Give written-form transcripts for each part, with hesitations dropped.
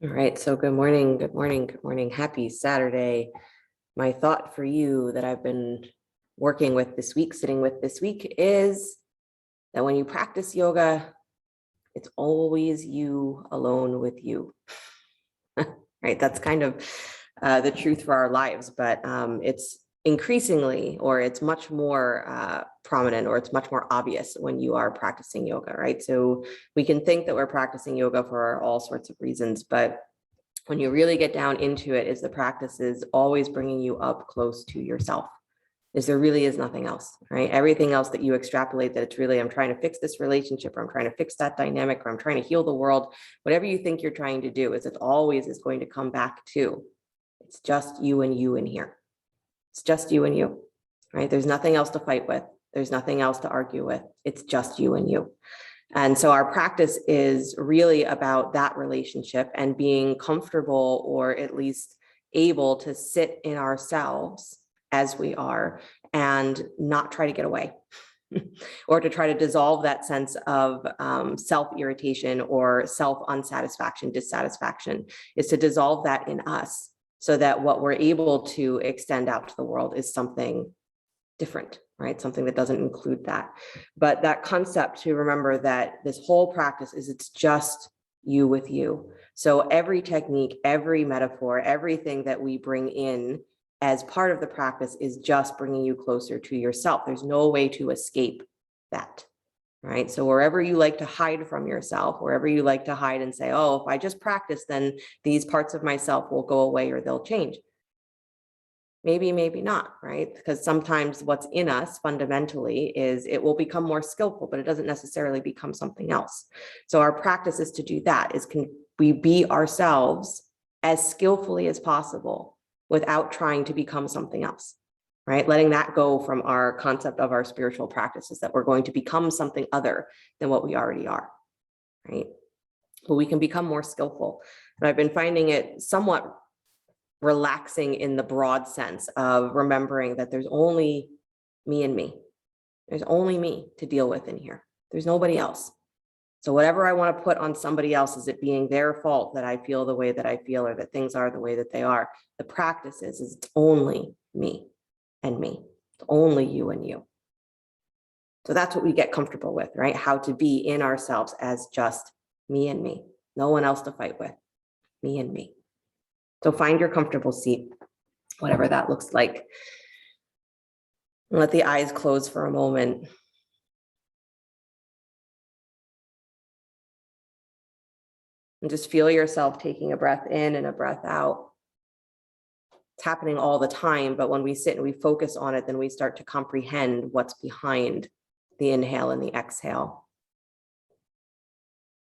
All right, so good morning, good morning, good morning. Happy Saturday. My thought for you that I've been working with this week, sitting with this week, is that when you practice yoga, it's always you alone with you, right? That's kind of the truth for our lives, but it's increasingly, or it's much more prominent, or it's much more obvious when you are practicing yoga, right? So we can think that we're practicing yoga for all sorts of reasons, but when you really get down into it, is the practice is always bringing you up close to yourself. Is there really is nothing else, right? Everything else that you extrapolate that it's really, I'm trying to fix this relationship, or I'm trying to fix that dynamic, or I'm trying to heal the world, whatever you think you're trying to do, is it always is going to come back to, it's just you and you in here. It's just you and you, right? There's nothing else to fight with. There's nothing else to argue with. It's just you and you. And so our practice is really about that relationship and being comfortable, or at least able to sit in ourselves as we are and not try to get away or to try to dissolve that sense of self-irritation or self-unsatisfaction, dissatisfaction, is to dissolve that in us so that what we're able to extend out to the world is something different, right? Something that doesn't include that. But that concept, to remember that this whole practice is, it's just you with you. So every technique, every metaphor, everything that we bring in as part of the practice is just bringing you closer to yourself. There's no way to escape that, right? So wherever you like to hide from yourself, wherever you like to hide and say, oh, if I just practice, then these parts of myself will go away or they'll change. Maybe, maybe not, right? Because sometimes what's in us fundamentally is it will become more skillful, but it doesn't necessarily become something else. So our practice is to do that, is can we be ourselves as skillfully as possible without trying to become something else, right? Letting that go from our concept of our spiritual practices, that we're going to become something other than what we already are, right? But we can become more skillful. And I've been finding it somewhat relaxing in the broad sense of remembering that there's only me and me. There's only me to deal with in here. There's nobody else. So whatever I want to put on somebody else, is it being their fault that I feel the way that I feel, or that things are the way that they are? The practice is it's only me and me. It's only you and you. So that's what we get comfortable with, right? How to be in ourselves as just me and me. No one else to fight with. Me and me. So find your comfortable seat, whatever that looks like. And let the eyes close for a moment. And just feel yourself taking a breath in and a breath out. It's happening all the time, but when we sit and we focus on it, then we start to comprehend what's behind the inhale and the exhale.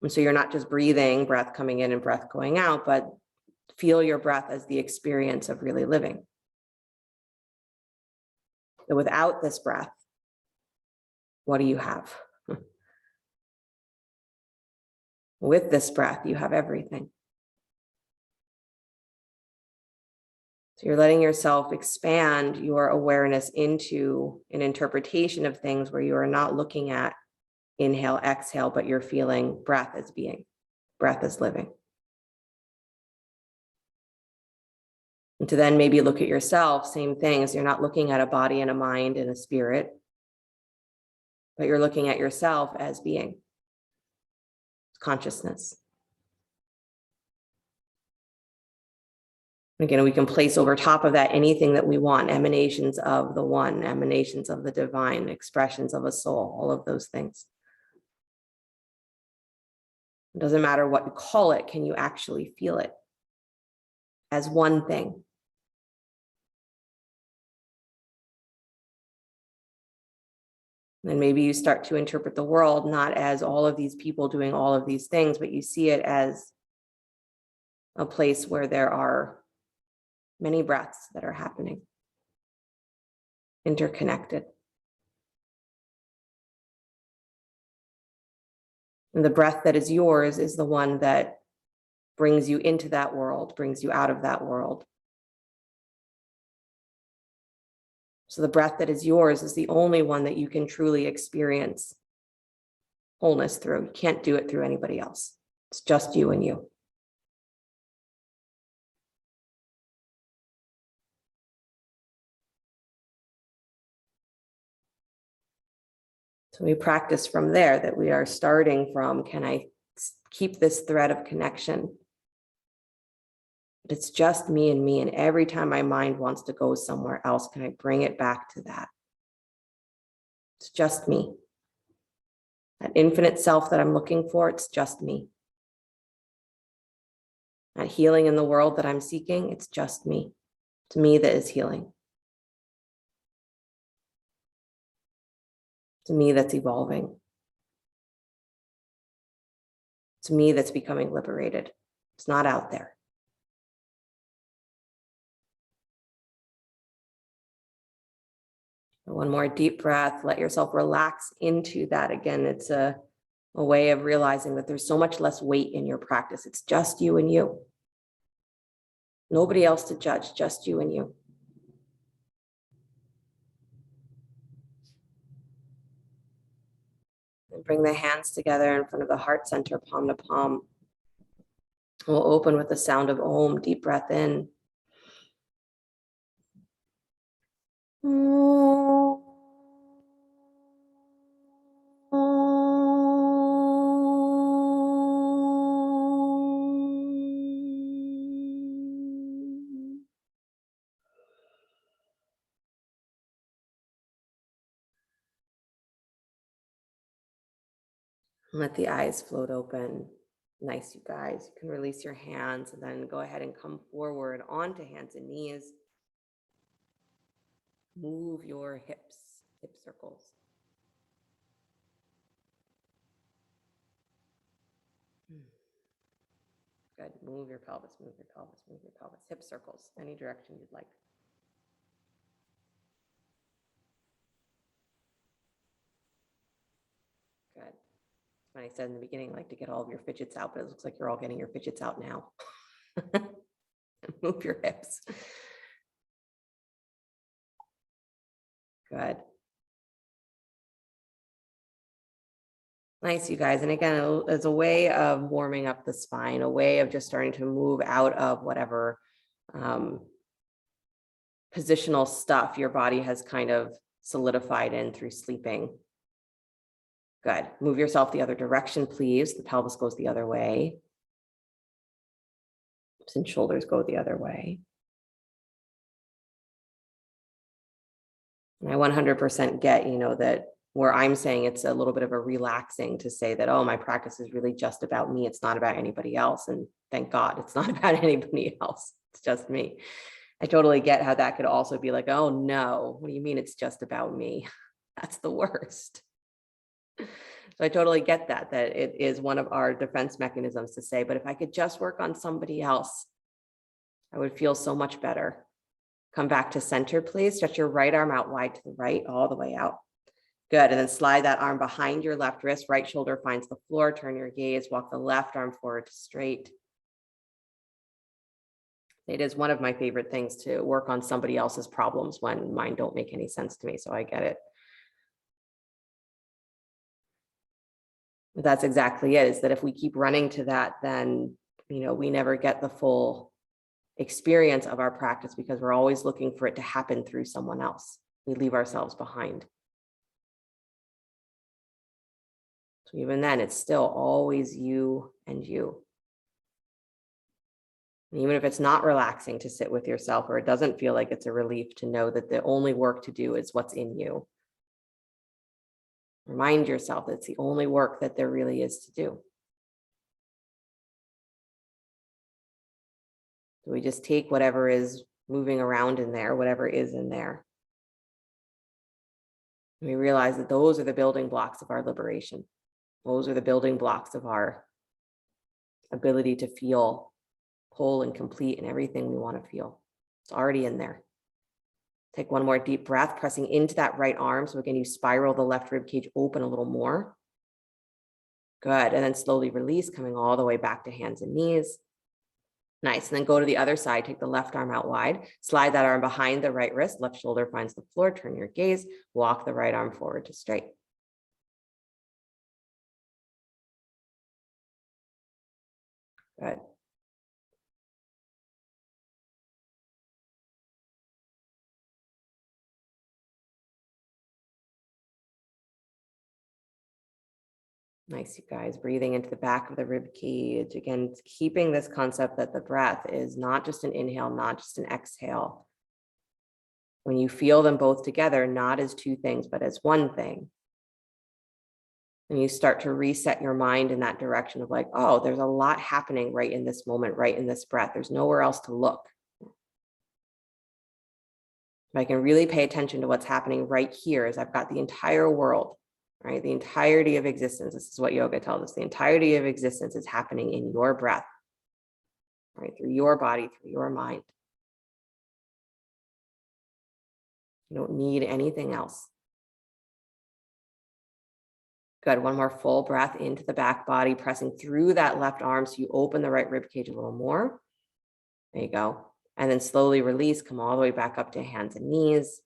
And so you're not just breathing, breath coming in and breath going out, but feel your breath as the experience of really living. So without this breath, what do you have? With this breath, you have everything. So you're letting yourself expand your awareness into an interpretation of things where you are not looking at inhale, exhale, but you're feeling breath as being, breath as living. And to then maybe look at yourself, same things. You're not looking at a body and a mind and a spirit, but you're looking at yourself as being, consciousness. Again, we can place over top of that anything that we want, emanations of the one, emanations of the divine, expressions of a soul, all of those things. It doesn't matter what you call it, can you actually feel it as one thing? And maybe you start to interpret the world not as all of these people doing all of these things, but you see it as a place where there are many breaths that are happening, interconnected. And the breath that is yours is the one that brings you into that world, brings you out of that world. So the breath that is yours is the only one that you can truly experience wholeness through. You can't do it through anybody else. It's just you and you. So we practice from there, that we are starting from, can I keep this thread of connection? It's just me, and every time my mind wants to go somewhere else, can I bring it back to that? It's just me. That infinite self that I'm looking for, it's just me. That healing in the world that I'm seeking, it's just me. It's me that is healing. It's me that's evolving. It's me that's becoming liberated. It's not out there. One more deep breath. Let yourself relax into that. Again, it's a way of realizing that there's so much less weight in your practice. It's just you and you. Nobody else to judge, just you and you. And bring the hands together in front of the heart center, palm to palm. We'll open with the sound of Om. Deep breath in. Let the eyes float open. Nice, you guys. You can release your hands and then go ahead and come forward onto hands and knees. Move your hips, hip circles. Good. Move your pelvis, move your pelvis, move your pelvis. Hip circles, any direction you'd like. Good. When I said in the beginning, I like to get all of your fidgets out, but it looks like you're all getting your fidgets out now. Move your hips. Good. Nice, you guys. And again, as a way of warming up the spine, a way of just starting to move out of whatever positional stuff your body has kind of solidified in through sleeping. Good. Move yourself the other direction, please. The pelvis goes the other way. Hips and shoulders go the other way. And I 100% get, that where I'm saying it's a little bit of a relaxing to say that, oh, my practice is really just about me. It's not about anybody else. And thank God it's not about anybody else. It's just me. I totally get how that could also be like, oh no, what do you mean it's just about me? That's the worst. So I totally get that it is one of our defense mechanisms to say, but if I could just work on somebody else, I would feel so much better. Come back to center, please. Stretch your right arm out wide to the right, all the way out. Good. And then slide that arm behind your left wrist. Right shoulder finds the floor. Turn your gaze. Walk the left arm forward to straight. It is one of my favorite things to work on somebody else's problems when mine don't make any sense to me. So I get it. But that's exactly it, is that if we keep running to that, then, we never get the full experience of our practice because we're always looking for it to happen through someone else. We leave ourselves behind. So even then, it's still always you and you. And even if it's not relaxing to sit with yourself, or it doesn't feel like it's a relief to know that the only work to do is what's in you. Remind yourself that it's the only work that there really is to do. So we just take whatever is moving around in there, whatever is in there. And we realize that those are the building blocks of our liberation. Those are the building blocks of our ability to feel whole and complete and everything we want to feel. It's already in there. Take one more deep breath, pressing into that right arm. So again, you spiral the left rib cage open a little more. Good. And then slowly release, coming all the way back to hands and knees. Nice. And then go to the other side. Take the left arm out wide. Slide that arm behind the right wrist. Left shoulder finds the floor. Turn your gaze. Walk the right arm forward to straight. Good. Nice, you guys. Breathing into the back of the rib cage. Again, keeping this concept that the breath is not just an inhale, not just an exhale. When you feel them both together, not as two things, but as one thing. And you start to reset your mind in that direction of like, oh, there's a lot happening right in this moment, right in this breath. There's nowhere else to look. If I can really pay attention to what's happening right here, as I've got the entire world, right? The entirety of existence. This is what yoga tells us. The entirety of existence is happening in your breath, right? Through your body, through your mind. You don't need anything else. Good. One more full breath into the back body, pressing through that left arm so you open the right rib cage a little more. There you go. And then slowly release, come all the way back up to hands and knees.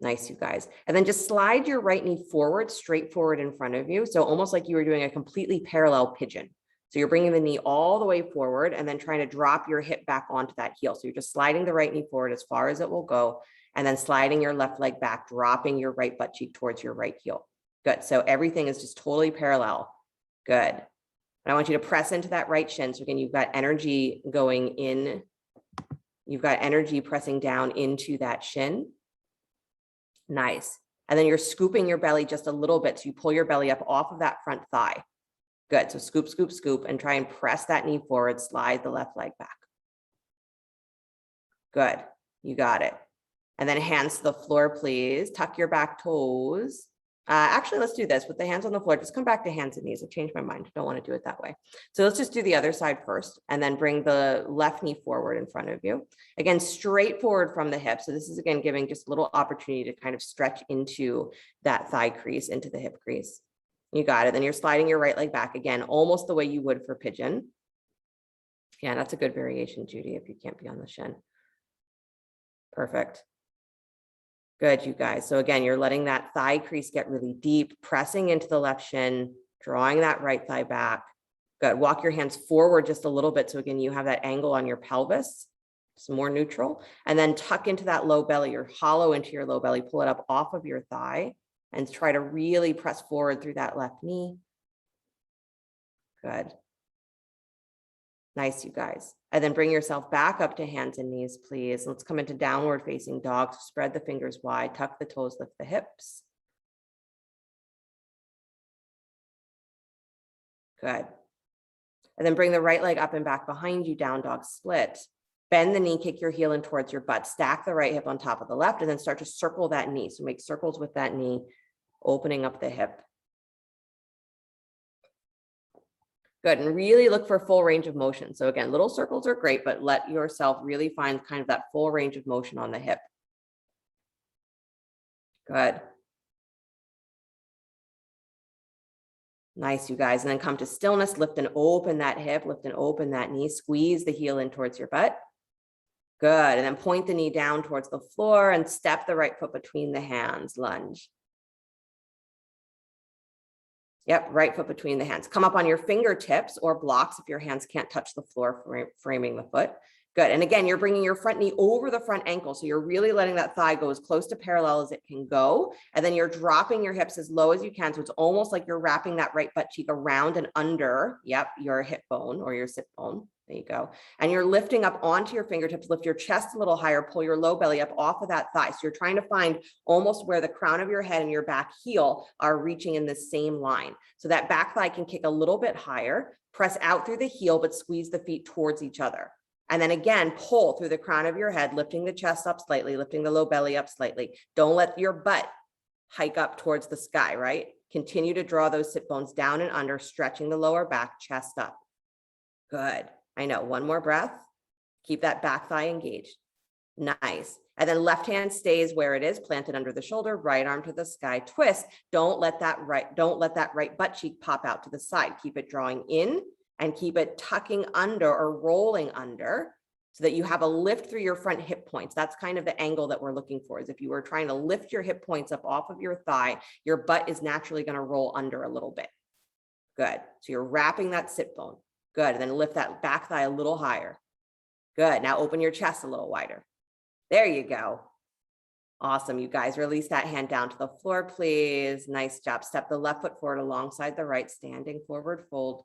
Nice, you guys. And then just slide your right knee forward, straight forward in front of you. So almost like you were doing a completely parallel pigeon. So you're bringing the knee all the way forward and then trying to drop your hip back onto that heel. So you're just sliding the right knee forward as far as it will go, and then sliding your left leg back, dropping your right butt cheek towards your right heel. Good. So everything is just totally parallel. Good. And I want you to press into that right shin. So again, you've got energy going in. You've got energy pressing down into that shin. Nice. And then you're scooping your belly just a little bit. So you pull your belly up off of that front thigh. Good. So scoop, scoop, scoop, and try and press that knee forward. Slide the left leg back. Good. You got it. And then hands to the floor, please. Tuck your back toes. Actually, let's do this with the hands on the floor. Just come back to hands and knees. I changed my mind. I don't want to do it that way. So let's just do the other side first, and then bring the left knee forward in front of you. Again, straight forward from the hip. So this is, again, giving just a little opportunity to kind of stretch into that thigh crease, into the hip crease. You got it. Then you're sliding your right leg back again, almost the way you would for pigeon. Yeah, that's a good variation, Judy, if you can't be on the shin. Perfect. Good, you guys. So again, you're letting that thigh crease get really deep, pressing into the left shin, drawing that right thigh back. Good. Walk your hands forward just a little bit. So again, you have that angle on your pelvis, some more neutral, and then tuck into that low belly, or hollow into your low belly, pull it up off of your thigh and try to really press forward through that left knee. Good. Nice, you guys. And then bring yourself back up to hands and knees, please. Let's come into downward facing dog. So spread the fingers wide, tuck the toes, lift the hips. Good. And then bring the right leg up and back behind you, down dog split. Bend the knee, kick your heel in towards your butt, stack the right hip on top of the left, and then start to circle that knee. So make circles with that knee, opening up the hip. Good. And really look for full range of motion. So again, little circles are great, but let yourself really find kind of that full range of motion on the hip. Good. Nice, you guys. And then come to stillness, lift and open that hip, lift and open that knee, squeeze the heel in towards your butt. Good. And then point the knee down towards the floor and step the right foot between the hands, lunge. Yep, right foot between the hands. Come up on your fingertips or blocks if your hands can't touch the floor, framing the foot. Good. And again, you're bringing your front knee over the front ankle. So you're really letting that thigh go as close to parallel as it can go. And then you're dropping your hips as low as you can. So it's almost like you're wrapping that right butt cheek around and under, yep, your hip bone or your sit bone. There you go. And you're lifting up onto your fingertips, lift your chest a little higher, pull your low belly up off of that thigh. So you're trying to find almost where the crown of your head and your back heel are reaching in the same line. So that back thigh can kick a little bit higher, press out through the heel, but squeeze the feet towards each other. And then again, pull through the crown of your head, lifting the chest up slightly, lifting the low belly up slightly. Don't let your butt hike up towards the sky, right? Continue to draw those sit bones down and under, stretching the lower back, chest up. Good. I know. One more breath. Keep that back thigh engaged. Nice. And then left hand stays where it is, planted under the shoulder, right arm to the sky, twist. Don't let that right butt cheek pop out to the side. Keep it drawing in and keep it tucking under or rolling under so that you have a lift through your front hip points. That's kind of the angle that we're looking for, is if you were trying to lift your hip points up off of your thigh, your butt is naturally going to roll under a little bit. Good. So you're wrapping that sit bone. Good. And then lift that back thigh a little higher. Good. Now open your chest a little wider. There you go. Awesome, you guys. Release that hand down to the floor, please. Nice job. Step the left foot forward alongside the right, standing forward fold.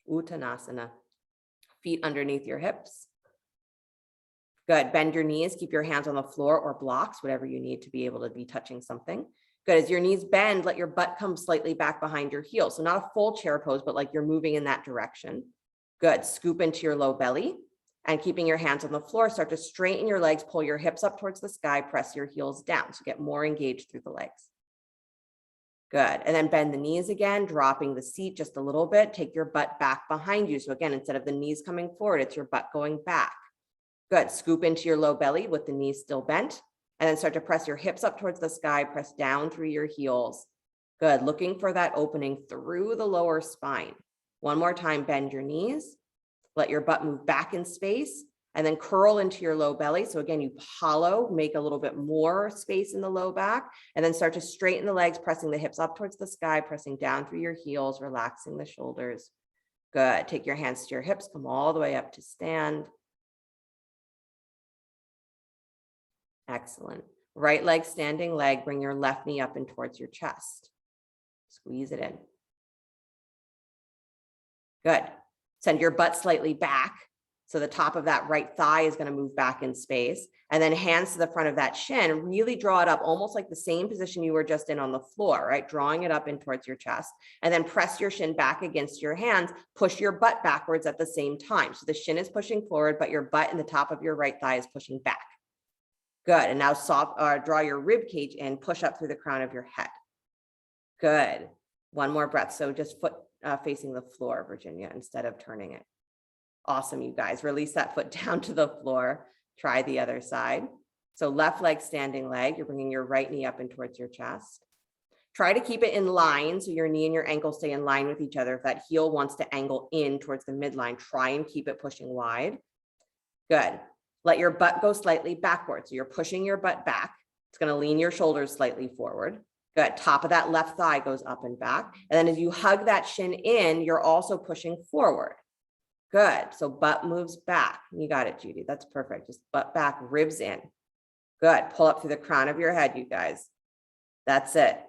Uttanasana. Feet underneath your hips. Good. Bend your knees. Keep your hands on the floor or blocks, whatever you need to be able to be touching something. Good. As your knees bend, let your butt come slightly back behind your heels. So not a full chair pose, but like you're moving in that direction. Good. Scoop into your low belly. And keeping your hands on the floor, start to straighten your legs, pull your hips up towards the sky, press your heels down. So get more engaged through the legs. Good. And then bend the knees again, dropping the seat just a little bit. Take your butt back behind you. So again, instead of the knees coming forward, it's your butt going back. Good. Scoop into your low belly with the knees still bent. And then start to press your hips up towards the sky, press down through your heels. Good. Looking for that opening through the lower spine. One more time, bend your knees. Let your butt move back in space and then curl into your low belly. So again, you hollow, make a little bit more space in the low back, and then start to straighten the legs, pressing the hips up towards the sky, pressing down through your heels, relaxing the shoulders. Good. Take your hands to your hips, come all the way up to stand. Excellent. Right leg, standing leg, bring your left knee up and towards your chest. Squeeze it in. Good. Send your butt slightly back. So the top of that right thigh is going to move back in space. And then hands to the front of that shin, really draw it up, almost like the same position you were just in on the floor, right? Drawing it up in towards your chest. And then press your shin back against your hands, push your butt backwards at the same time. So the shin is pushing forward, but your butt and the top of your right thigh is pushing back. Good. And now draw your rib cage in, push up through the crown of your head. Good. One more breath. So just foot facing the floor, Virginia, instead of turning it. Awesome, you guys. Release that foot down to the floor. Try the other side. So left leg, standing leg. You're bringing your right knee up and towards your chest. Try to keep it in line so your knee and your ankle stay in line with each other. If that heel wants to angle in towards the midline, try and keep it pushing wide. Good. Let your butt go slightly backwards. So you're pushing your butt back. It's going to lean your shoulders slightly forward. Good. Top of that left thigh goes up and back. And then as you hug that shin in, you're also pushing forward. Good. So butt moves back. You got it, Judy. That's perfect. Just butt back, ribs in. Good. Pull up through the crown of your head, you guys. That's it.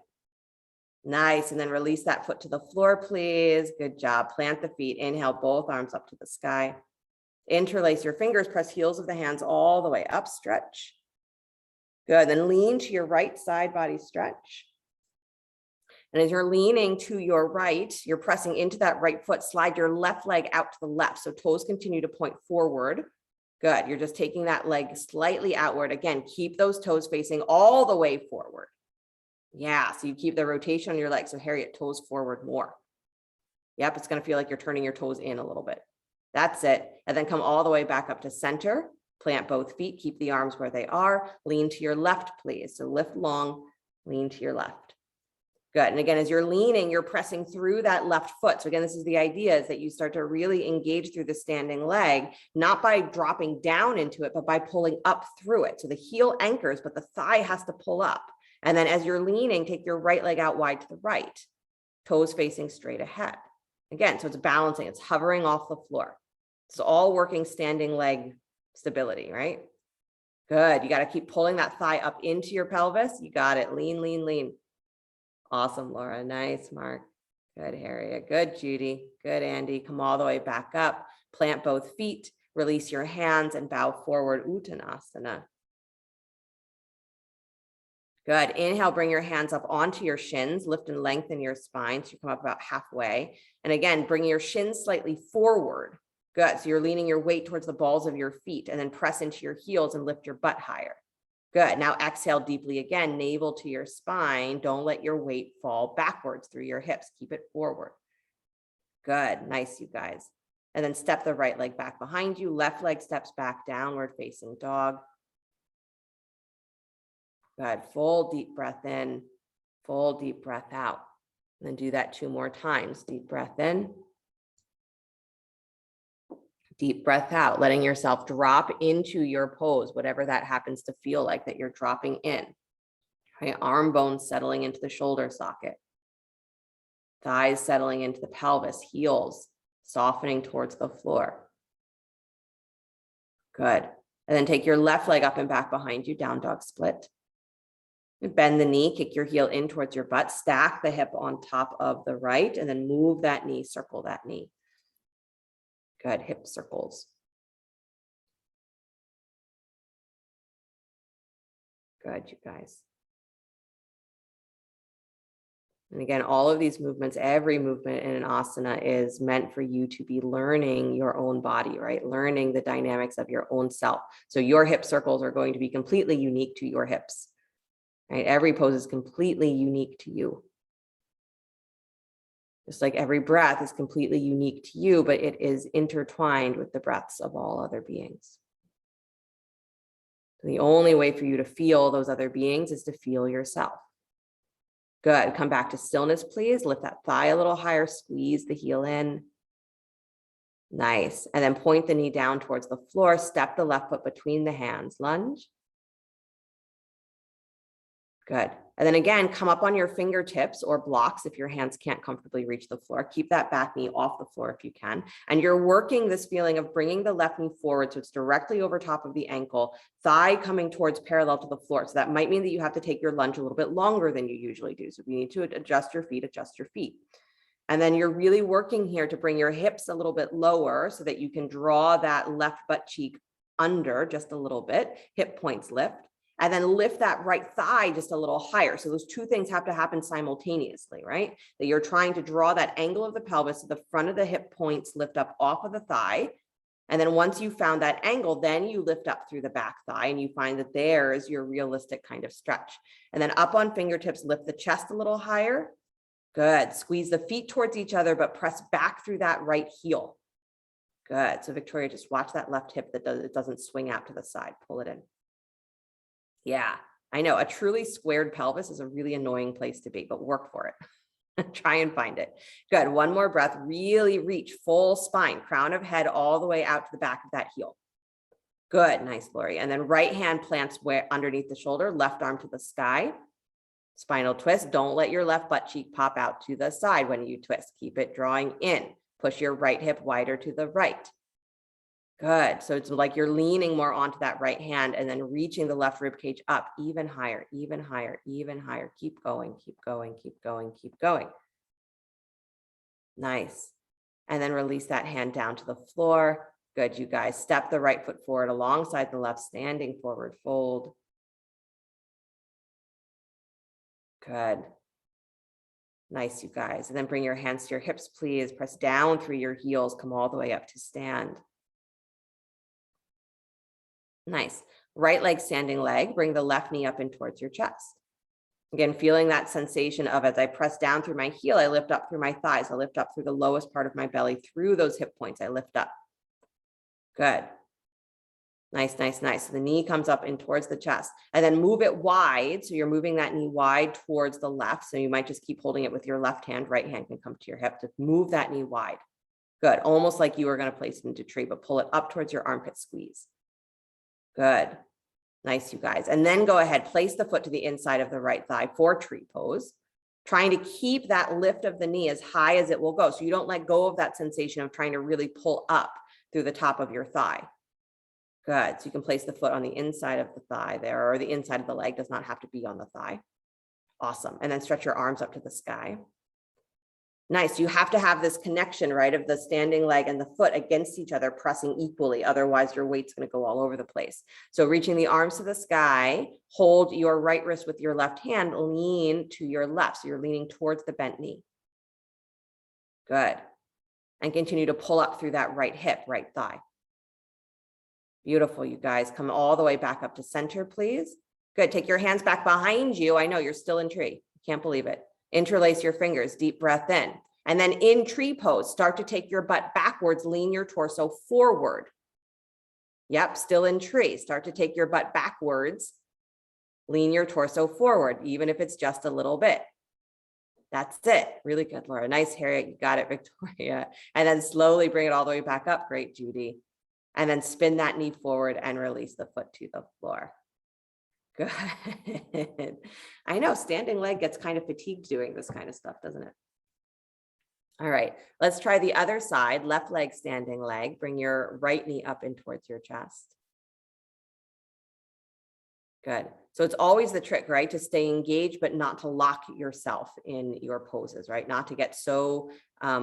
Nice. And then release that foot to the floor, please. Good job. Plant the feet. Inhale, both arms up to the sky. Interlace your fingers, press heels of the hands all the way up, stretch. Good. Then lean to your right side, body stretch. And as you're leaning to your right, you're pressing into that right foot, slide your left leg out to the left. So toes continue to point forward. Good. You're just taking that leg slightly outward. Again, keep those toes facing all the way forward. Yeah. So you keep the rotation on your leg. So Harriet, toes forward more. Yep. It's going to feel like you're turning your toes in a little bit. That's it. And then come all the way back up to center. Plant both feet. Keep the arms where they are. Lean to your left, please. So lift long, lean to your left. Good. And again, as you're leaning, you're pressing through that left foot. So again, this is the idea, is that you start to really engage through the standing leg, not by dropping down into it, but by pulling up through it. So the heel anchors, but the thigh has to pull up. And then as you're leaning, take your right leg out wide to the right, toes facing straight ahead. Again, so it's balancing, it's hovering off the floor. It's all working standing leg stability, right? Good. You got to keep pulling that thigh up into your pelvis. You got it. Lean, lean, lean. Awesome, Laura. Nice, Mark. Good, Harriet. Good, Judy. Good, Andy. Come all the way back up. Plant both feet. Release your hands and bow forward. Uttanasana. Good. Inhale, bring your hands up onto your shins. Lift and lengthen your spine. So you come up about halfway. And again, bring your shins slightly forward. Good. So you're leaning your weight towards the balls of your feet, and then press into your heels and lift your butt higher. Good. Now exhale deeply again, navel to your spine. Don't let your weight fall backwards through your hips. Keep it forward. Good. Nice, you guys. And then step the right leg back behind you. Left leg steps back, downward facing dog. Good. Full deep breath in, full deep breath out. And then do that 2 more times. Deep breath in. Deep breath out, letting yourself drop into your pose, whatever that happens to feel like that you're dropping in. Right? Arm bones settling into the shoulder socket. Thighs settling into the pelvis, heels softening towards the floor. Good. And then take your left leg up and back behind you, down dog split. Bend the knee, kick your heel in towards your butt, stack the hip on top of the right, and then move that knee, circle that knee. Good, hip circles. Good, you guys. And again, all of these movements, every movement in an asana is meant for you to be learning your own body, right? Learning the dynamics of your own self. So your hip circles are going to be completely unique to your hips, right? Every pose is completely unique to you. Just like every breath is completely unique to you, but it is intertwined with the breaths of all other beings. The only way for you to feel those other beings is to feel yourself. Good. Come back to stillness, please. Lift that thigh a little higher, squeeze the heel in. Nice. And then point the knee down towards the floor. Step the left foot between the hands. Lunge. Good. And then again, come up on your fingertips or blocks if your hands can't comfortably reach the floor. Keep that back knee off the floor if you can. And you're working this feeling of bringing the left knee forward so it's directly over top of the ankle, thigh coming towards parallel to the floor. So that might mean that you have to take your lunge a little bit longer than you usually do. So if you need to adjust your feet, adjust your feet. And then you're really working here to bring your hips a little bit lower so that you can draw that left butt cheek under just a little bit, hip points lift. And then lift that right thigh just a little higher. So those two things have to happen simultaneously, right? That you're trying to draw that angle of the pelvis so the front of the hip points lift up off of the thigh. And then once you found that angle, then you lift up through the back thigh and you find that there is your realistic kind of stretch. And then up on fingertips, lift the chest a little higher. Good. Squeeze the feet towards each other, but press back through that right heel. Good. So Victoria, just watch that left hip that it doesn't swing out to the side. Pull it in. Yeah, I know a truly squared pelvis is a really annoying place to be, but work for it. Try and find it. Good. One more breath. Really reach full spine, crown of head all the way out to the back of that heel. Good. Nice, Lori. And then right hand plants where underneath the shoulder, left arm to the sky. Spinal twist. Don't let your left butt cheek pop out to the side when you twist. Keep it drawing in. Push your right hip wider to the right. Good. So it's like you're leaning more onto that right hand and then reaching the left rib cage up even higher, even higher, even higher. Keep going, keep going, keep going, keep going. Nice. And then release that hand down to the floor. Good, you guys. Step the right foot forward alongside the left, standing forward fold. Good. Nice, you guys. And then bring your hands to your hips, please. Press down through your heels. Come all the way up to stand. Nice. Right leg, standing leg. Bring the left knee up in towards your chest. Again, feeling that sensation of as I press down through my heel, I lift up through my thighs. I lift up through the lowest part of my belly, through those hip points. I lift up. Good. Nice, nice, nice. So the knee comes up in towards the chest and then move it wide. So you're moving that knee wide towards the left. So you might just keep holding it with your left hand. Right hand can come to your hip. Just move that knee wide. Good. Almost like you were going to place it into tree, but pull it up towards your armpit, squeeze. Good. Nice, you guys. And then go ahead, place the foot to the inside of the right thigh for tree pose, trying to keep that lift of the knee as high as it will go. So you don't let go of that sensation of trying to really pull up through the top of your thigh. Good. So you can place the foot on the inside of the thigh there, or the inside of the leg, does not have to be on the thigh. Awesome. And then stretch your arms up to the sky. Nice. You have to have this connection, right, of the standing leg and the foot against each other, pressing equally. Otherwise, your weight's going to go all over the place. So reaching the arms to the sky, hold your right wrist with your left hand, lean to your left. So you're leaning towards the bent knee. Good. And continue to pull up through that right hip, right thigh. Beautiful, you guys. Come all the way back up to center, please. Good. Take your hands back behind you. I know you're still in tree. Can't believe it. Interlace your fingers, deep breath in. And then in tree pose, start to take your butt backwards, lean your torso forward. Yep, still in tree. Start to take your butt backwards, lean your torso forward, even if it's just a little bit. That's it. Really good, Laura. Nice, Harriet. You got it, Victoria. And then slowly bring it all the way back up. Great, Judy. And then spin that knee forward and release the foot to the floor. Good. I know standing leg gets kind of fatigued doing this kind of stuff, doesn't it? All right, let's try the other side. Left leg, standing leg. Bring your right knee up in towards your chest. Good. So it's always the trick, right? To stay engaged, but not to lock yourself in your poses, right? Not to get so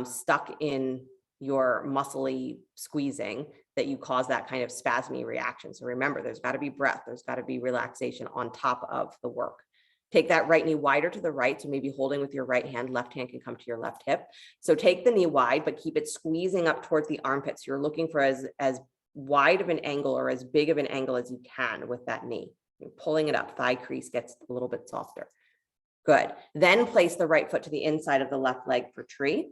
stuck in your muscly squeezing that you cause that kind of spasmy reaction. So remember, there's got to be breath. There's got to be relaxation on top of the work. Take that right knee wider to the right. So maybe holding with your right hand, left hand can come to your left hip. So take the knee wide, but keep it squeezing up towards the armpits. You're looking for as wide of an angle or as big of an angle as you can with that knee. You're pulling it up, thigh crease gets a little bit softer. Good. Then place the right foot to the inside of the left leg for tree.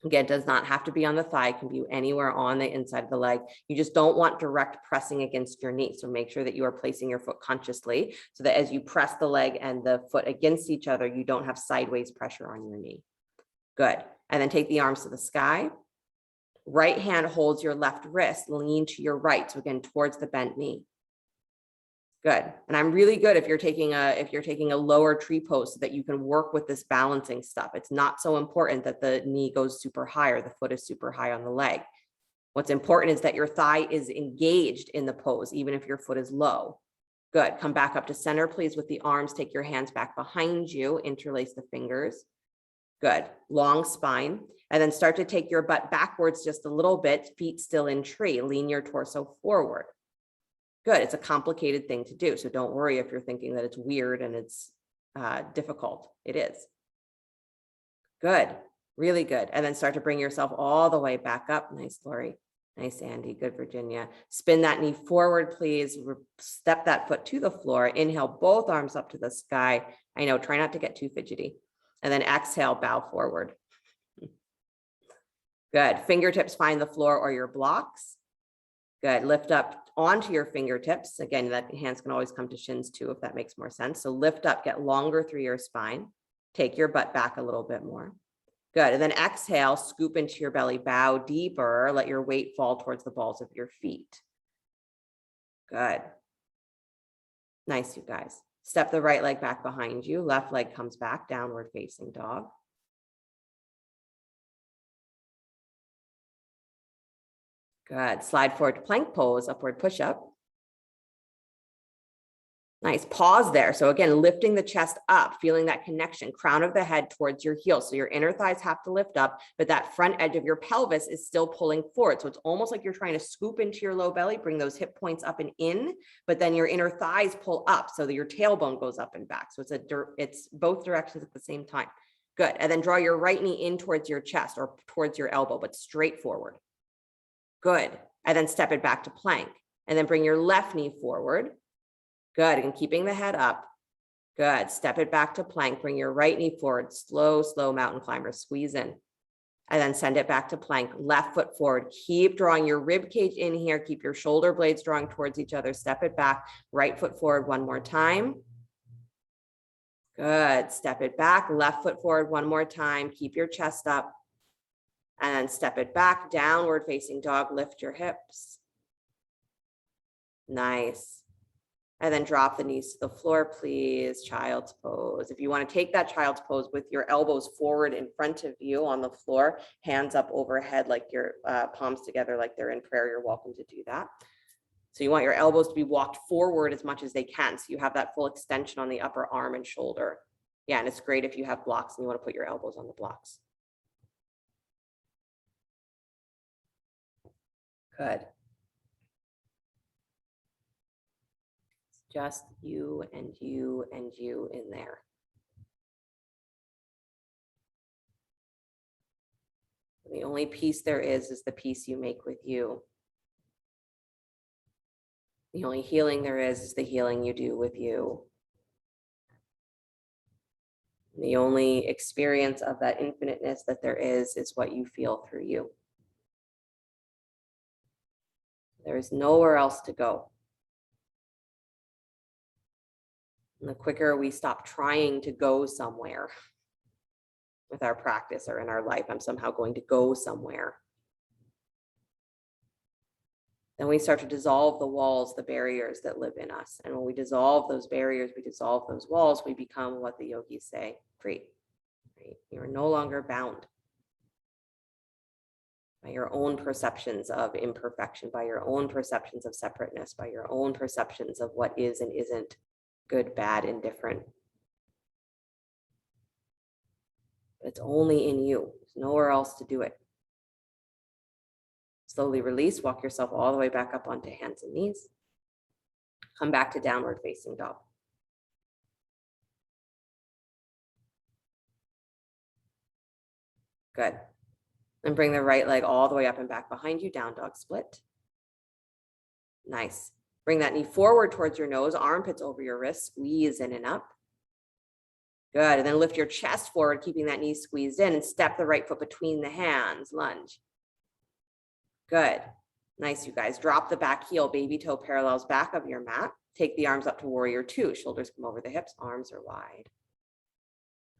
Again, it does not have to be on the thigh, it can be anywhere on the inside of the leg. You just don't want direct pressing against your knee. So make sure that you are placing your foot consciously so that as you press the leg and the foot against each other, you don't have sideways pressure on your knee. Good. And then take the arms to the sky. Right hand holds your left wrist, lean to your right. So again, towards the bent knee. Good. And I'm really good if you're taking a lower tree pose so that you can work with this balancing stuff. It's not so important that the knee goes super high or the foot is super high on the leg. What's important is that your thigh is engaged in the pose, even if your foot is low. Good. Come back up to center, please, with the arms. Take your hands back behind you, interlace the fingers. Good. Long spine. And then start to take your butt backwards just a little bit, feet still in tree. Lean your torso forward. Good. It's a complicated thing to do. So don't worry if you're thinking that it's weird and it's difficult. It is. Good. Really good. And then start to bring yourself all the way back up. Nice, Lori. Nice, Andy. Good, Virginia. Spin that knee forward, please. Step that foot to the floor. Inhale, both arms up to the sky. I know, try not to get too fidgety. And then exhale, bow forward. Good. Fingertips find the floor or your blocks. Good. Lift up onto your fingertips. Again, that hands can always come to shins too, if that makes more sense. So lift up, get longer through your spine. Take your butt back a little bit more. Good. And then exhale, scoop into your belly, bow deeper. Let your weight fall towards the balls of your feet. Good. Nice, you guys. Step the right leg back behind you. Left leg comes back, downward facing dog. Good. Slide forward to plank pose, upward push-up. Nice. Pause there. So again, lifting the chest up, feeling that connection, crown of the head towards your heel. So your inner thighs have to lift up, but that front edge of your pelvis is still pulling forward. So it's almost like you're trying to scoop into your low belly, bring those hip points up and in, but then your inner thighs pull up so that your tailbone goes up and back. So it's both directions at the same time. Good. And then draw your right knee in towards your chest or towards your elbow, but straight forward. Good. And then step it back to plank and then bring your left knee forward. Good. And keeping the head up. Good. Step it back to plank. Bring your right knee forward. Slow, slow mountain climber. Squeeze in. And then send it back to plank. Left foot forward. Keep drawing your rib cage in here. Keep your shoulder blades drawing towards each other. Step it back. Right foot forward one more time. Good. Step it back. Left foot forward one more time. Keep your chest up. And then step it back. Downward facing dog. Lift your hips. Nice. And then drop the knees to the floor, please. Child's pose. If you want to take that child's pose with your elbows forward in front of you on the floor, hands up overhead, like your palms together, like they're in prayer, you're welcome to do that. So you want your elbows to be walked forward as much as they can. So you have that full extension on the upper arm and shoulder. Yeah, and it's great if you have blocks and you want to put your elbows on the blocks. Good. Just you and you and you in there. The only peace there is the peace you make with you. The only healing there is the healing you do with you. The only experience of that infiniteness that there is what you feel through you. There is nowhere else to go. And the quicker we stop trying to go somewhere with our practice or in our life, I'm somehow going to go somewhere. Then we start to dissolve the walls, the barriers that live in us. And when we dissolve those barriers, we dissolve those walls, we become what the yogis say, free. Right? You're no longer bound. by your own perceptions of imperfection, by your own perceptions of separateness, by your own perceptions of what is and isn't good, bad, indifferent. It's only in you. There's nowhere else to do it. Slowly release, walk yourself all the way back up onto hands and knees. Come back to downward facing dog. Good. And bring the right leg all the way up and back behind you, down dog split. Nice. Bring that knee forward towards your nose, armpits over your wrist, squeeze in and up. Good. And then lift your chest forward, keeping that knee squeezed in, and step the right foot between the hands, lunge. Good. Nice, you guys. Drop the back heel, baby toe parallels back of your mat. Take the arms up to warrior two. Shoulders come over the hips, arms are wide.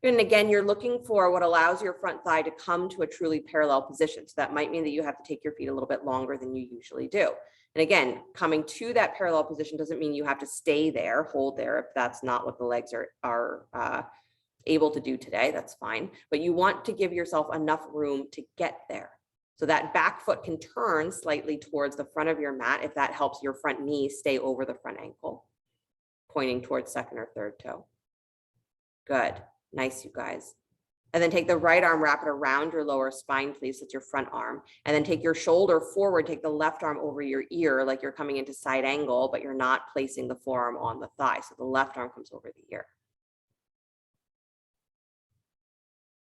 And again, you're looking for what allows your front thigh to come to a truly parallel position. So that might mean that you have to take your feet a little bit longer than you usually do. And again, coming to that parallel position doesn't mean you have to stay there, hold there. If that's not what the legs are able to do today, that's fine. But you want to give yourself enough room to get there. So that back foot can turn slightly towards the front of your mat if that helps your front knee stay over the front ankle, pointing towards second or third toe. Good. Nice, you guys. And then take the right arm, wrap it around your lower spine, please. That's your front arm. And then take your shoulder forward, take the left arm over your ear like you're coming into side angle, but you're not placing the forearm on the thigh. So the left arm comes over the ear.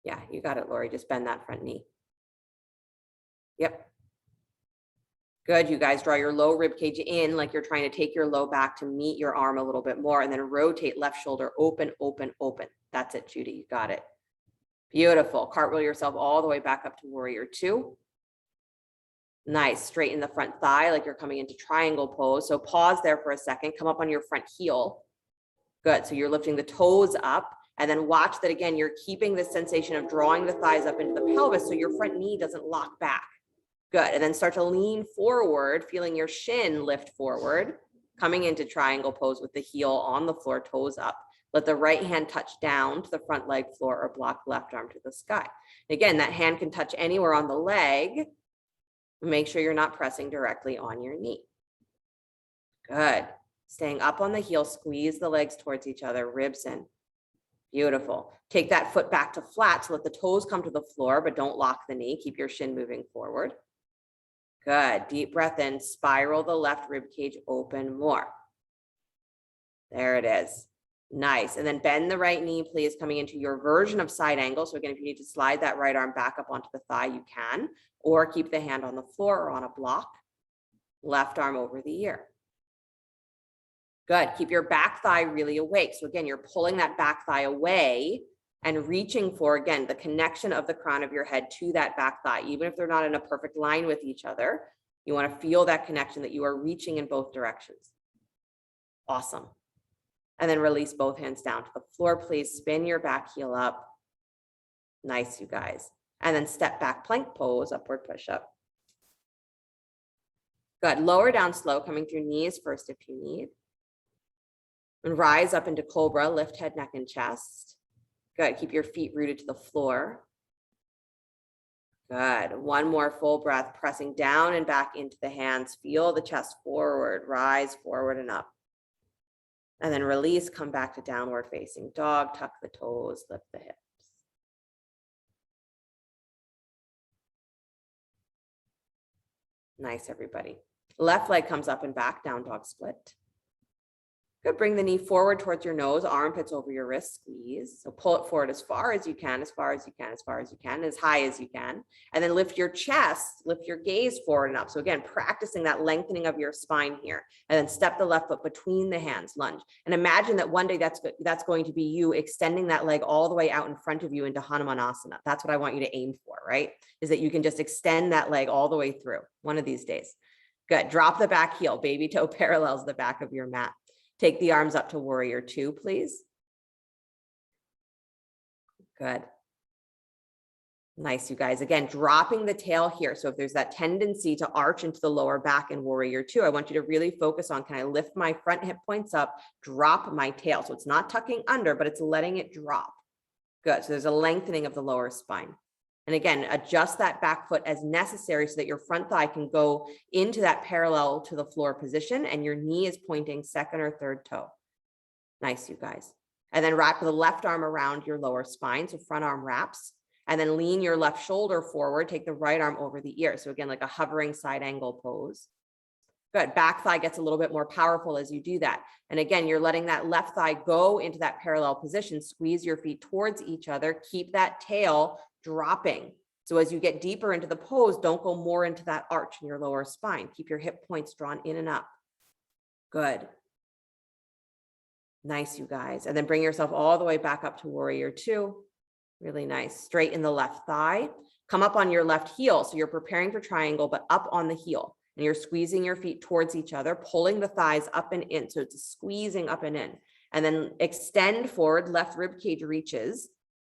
Yeah, you got it, Lori. Just bend that front knee. Yep. Good, you guys. Draw your low rib cage in like you're trying to take your low back to meet your arm a little bit more, and then rotate left shoulder open, open, open. That's it, Judy. You got it. Beautiful. Cartwheel yourself all the way back up to warrior two. Nice. Straighten the front thigh like you're coming into triangle pose. So pause there for a second. Come up on your front heel. Good. So you're lifting the toes up, and then watch that again. You're keeping this sensation of drawing the thighs up into the pelvis so your front knee doesn't lock back. Good. And then start to lean forward, feeling your shin lift forward, coming into triangle pose with the heel on the floor, toes up. Let the right hand touch down to the front leg floor or block left arm to the sky. Again, that hand can touch anywhere on the leg. Make sure you're not pressing directly on your knee. Good. Staying up on the heel, squeeze the legs towards each other, ribs in. Beautiful. Take that foot back to flat, so let the toes come to the floor, but don't lock the knee. Keep your shin moving forward. Good. Deep breath in, spiral the left rib cage open more. There it is. Nice. And then bend the right knee, please, coming into your version of side angle. So again, if you need to slide that right arm back up onto the thigh, you can, or keep the hand on the floor or on a block. Left arm over the ear. Good. Keep your back thigh really awake. So again, you're pulling that back thigh away and reaching for, again, the connection of the crown of your head to that back thigh. Even if they're not in a perfect line with each other, you want to feel that connection, that you are reaching in both directions. Awesome. And then release both hands down to the floor, please. Spin your back heel up. Nice, you guys. And then step back plank pose, upward push up. Good. Lower down slow, coming through knees first if you need. And rise up into cobra, lift head, neck, and chest. Good. Keep your feet rooted to the floor. Good. One more full breath, pressing down and back into the hands. Feel the chest forward, rise forward and up. And then release, come back to downward facing dog, tuck the toes, lift the hips. Nice, everybody. Left leg comes up and back, down dog split. Good. Bring the knee forward towards your nose, armpits over your wrist, squeeze. So pull it forward as far as you can, as far as you can, as far as you can, as high as you can. And then lift your chest, lift your gaze forward and up. So again, practicing that lengthening of your spine here. And then step the left foot between the hands, lunge. And imagine that one day that's going to be you extending that leg all the way out in front of you into Hanumanasana. That's what I want you to aim for, right? Is that you can just extend that leg all the way through one of these days. Good. Drop the back heel, baby toe parallels the back of your mat. Take the arms up to warrior two, please. Good. Nice, you guys. Again, dropping the tail here. So if there's that tendency to arch into the lower back in warrior two, I want you to really focus on, can I lift my front hip points up, drop my tail? So it's not tucking under, but it's letting it drop. Good. So there's a lengthening of the lower spine. And again, adjust that back foot as necessary so that your front thigh can go into that parallel to the floor position and your knee is pointing second or third toe. Nice, you guys. And then wrap the left arm around your lower spine. So front arm wraps, and then lean your left shoulder forward. Take the right arm over the ear. So again, like a hovering side angle pose. Good. Back thigh gets a little bit more powerful as you do that. And again, you're letting that left thigh go into that parallel position. Squeeze your feet towards each other. Keep that tail dropping. So as you get deeper into the pose, don't go more into that arch in your lower spine. Keep your hip points drawn in and up. Good. Nice, you guys. And then bring yourself all the way back up to warrior two. Really nice. Straighten the left thigh. Come up on your left heel. So you're preparing for triangle, but up on the heel. And you're squeezing your feet towards each other, pulling the thighs up and in. So it's squeezing up and in. And then extend forward, left rib cage reaches.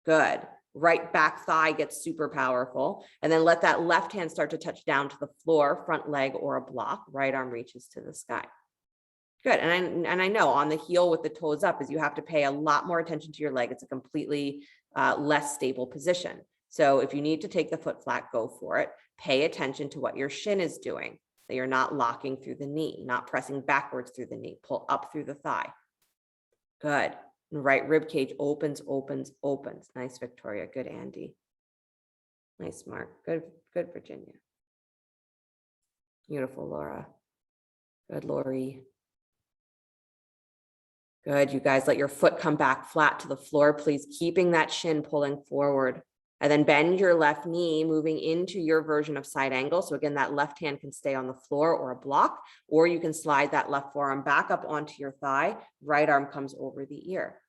Good. Right back thigh gets super powerful. And then let that left hand start to touch down to the floor, front leg or a block. Right arm reaches to the sky. Good. And I know on the heel with the toes up is you have to pay a lot more attention to your leg. It's a completely less stable position. So if you need to take the foot flat, go for it. Pay attention to what your shin is doing, that you're not locking through the knee, not pressing backwards through the knee. Pull up through the thigh. Good. And right rib cage opens, opens, opens. Nice, Victoria. Good, Andy. Nice, Mark. Good, good, Virginia. Beautiful, Laura. Good, Lori. Good, you guys, let your foot come back flat to the floor, please, keeping that shin pulling forward. And then bend your left knee, moving into your version of side angle. So again, that left hand can stay on the floor or a block, or you can slide that left forearm back up onto your thigh. Right arm comes over the ear.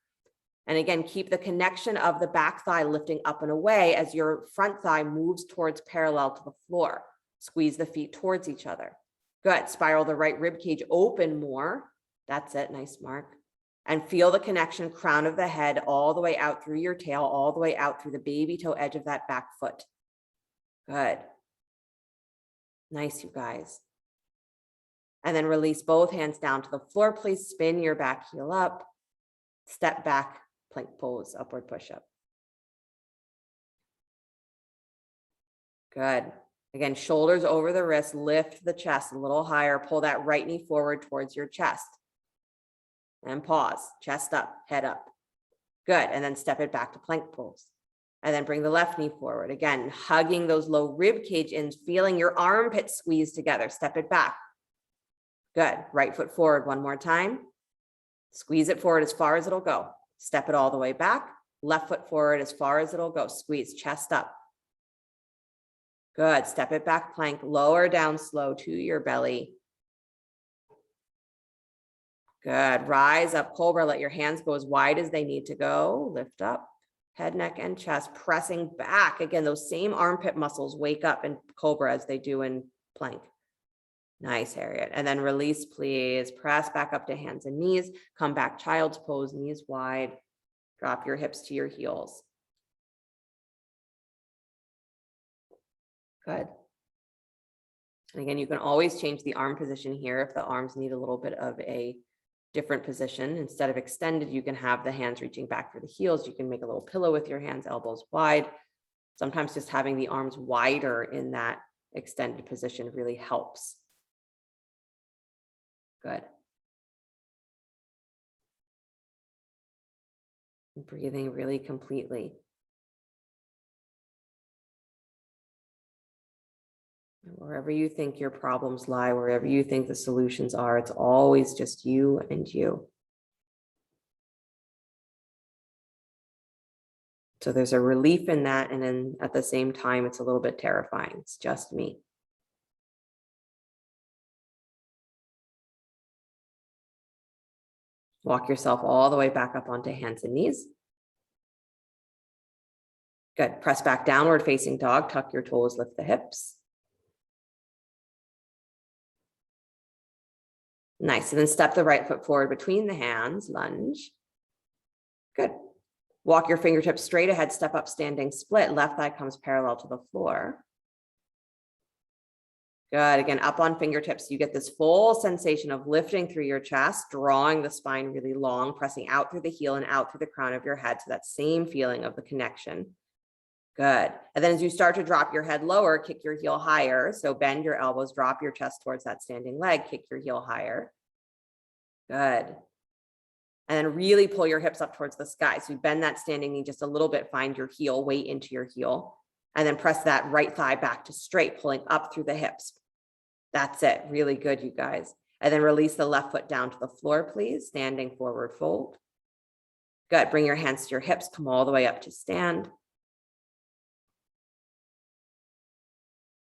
And again, keep the connection of the back thigh lifting up and away as your front thigh moves towards parallel to the floor. Squeeze the feet towards each other. Good, spiral the right rib cage open more. That's it, nice, Mark. And feel the connection, crown of the head, all the way out through your tail, all the way out through the baby toe edge of that back foot. Good. Nice, you guys. And then release both hands down to the floor, please. Spin your back heel up. Step back, plank pose, upward push-up. Good. Again, shoulders over the wrist, lift the chest a little higher, pull that right knee forward towards your chest. And pause, chest up, head up. Good, and then step it back to plank pose. And then bring the left knee forward. Again, hugging those low rib cage ends, feeling your armpits squeeze together. Step it back. Good, right foot forward one more time. Squeeze it forward as far as it'll go. Step it all the way back. Left foot forward as far as it'll go. Squeeze, chest up. Good, step it back, plank, lower down slow to your belly. Good. Rise up, cobra. Let your hands go as wide as they need to go. Lift up, head, neck, and chest, pressing back. Again, those same armpit muscles wake up in cobra as they do in plank. Nice, Harriet. And then release, please. Press back up to hands and knees. Come back, child's pose, knees wide. Drop your hips to your heels. Good. And again, you can always change the arm position here if the arms need a little bit of a different position. Instead of extended, you can have the hands reaching back for the heels. You can make a little pillow with your hands, elbows wide. Sometimes just having the arms wider in that extended position really helps. Good. Breathing really completely. Wherever you think your problems lie, wherever you think the solutions are, it's always just you and you. So there's a relief in that, and then at the same time, it's a little bit terrifying. It's just me. Walk yourself all the way back up onto hands and knees. Good. Press back, downward facing dog. Tuck your toes, lift the hips. Nice. And then step the right foot forward between the hands, lunge. Good. Walk your fingertips straight ahead, step up, standing split. Left thigh comes parallel to the floor. Good. Again, up on fingertips. You get this full sensation of lifting through your chest, drawing the spine really long, pressing out through the heel and out through the crown of your head. So that same feeling of the connection. Good. And then as you start to drop your head lower, kick your heel higher. So bend your elbows, drop your chest towards that standing leg, kick your heel higher. Good. And then really pull your hips up towards the sky. So you bend that standing knee just a little bit, find your heel, weight into your heel, and then press that right thigh back to straight, pulling up through the hips. That's it. Really good, you guys. And then release the left foot down to the floor, please. Standing forward fold. Good. Bring your hands to your hips, come all the way up to stand.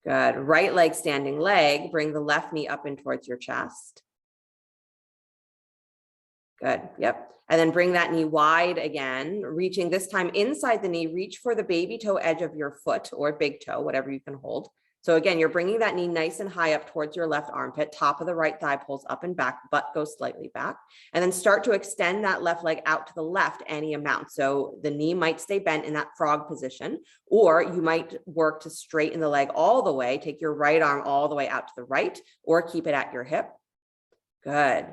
Good. Right leg, standing leg. Bring the left knee up in towards your chest. Good. Yep. And then bring that knee wide again, reaching this time inside the knee. Reach for the baby toe edge of your foot or big toe, whatever you can hold. So again, you're bringing that knee nice and high up towards your left armpit. Top of the right thigh pulls up and back, butt goes slightly back. And then start to extend that left leg out to the left any amount. So the knee might stay bent in that frog position, or you might work to straighten the leg all the way. Take your right arm all the way out to the right, or keep it at your hip. Good.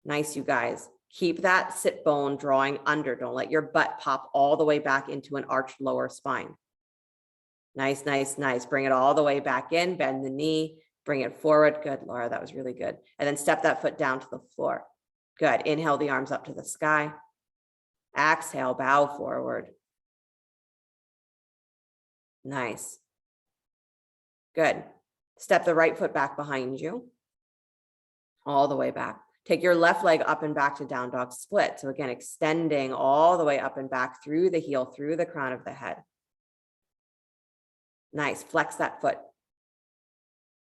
Nice, you guys. Keep that sit bone drawing under. Don't let your butt pop all the way back into an arched lower spine. Nice, nice, nice. Bring it all the way back in, bend the knee, bring it forward. Good, Laura, that was really good. And then step that foot down to the floor. Good. Inhale the arms up to the sky. Exhale, bow forward. Nice. Good. Step the right foot back behind you. All the way back. Take your left leg up and back to down dog split. So again, extending all the way up and back through the heel, through the crown of the head. Nice. Flex that foot.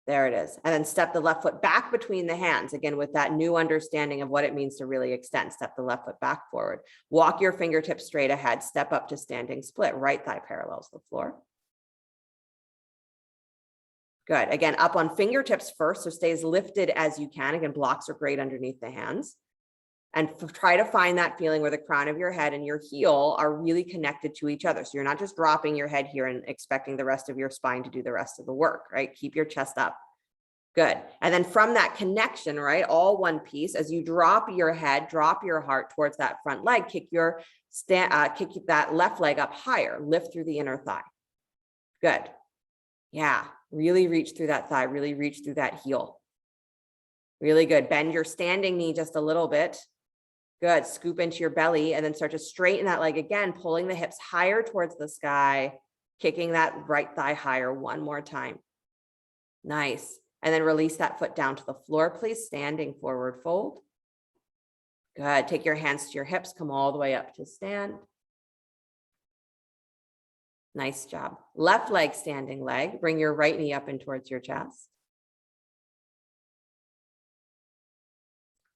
There it is. And then step the left foot back between the hands. Again, with that new understanding of what it means to really extend. Step the left foot back forward. Walk your fingertips straight ahead. Step up to standing split. Right thigh parallels the floor. Good. Again, up on fingertips first, so stay as lifted as you can. Again, blocks are great underneath the hands. And try to find that feeling where the crown of your head and your heel are really connected to each other. So you're not just dropping your head here and expecting the rest of your spine to do the rest of the work, right? Keep your chest up. Good. And then from that connection, right, all one piece, as you drop your head, drop your heart towards that front leg, kick that left leg up higher, lift through the inner thigh. Good. Yeah. Really reach through that thigh, really reach through that heel. Really good. Bend your standing knee just a little bit. Good. Scoop into your belly and then start to straighten that leg again, pulling the hips higher towards the sky, kicking that right thigh higher one more time. Nice. And then release that foot down to the floor, please. Standing forward fold. Good. Take your hands to your hips, come all the way up to stand. Nice job. Left leg, standing leg. Bring your right knee up in towards your chest.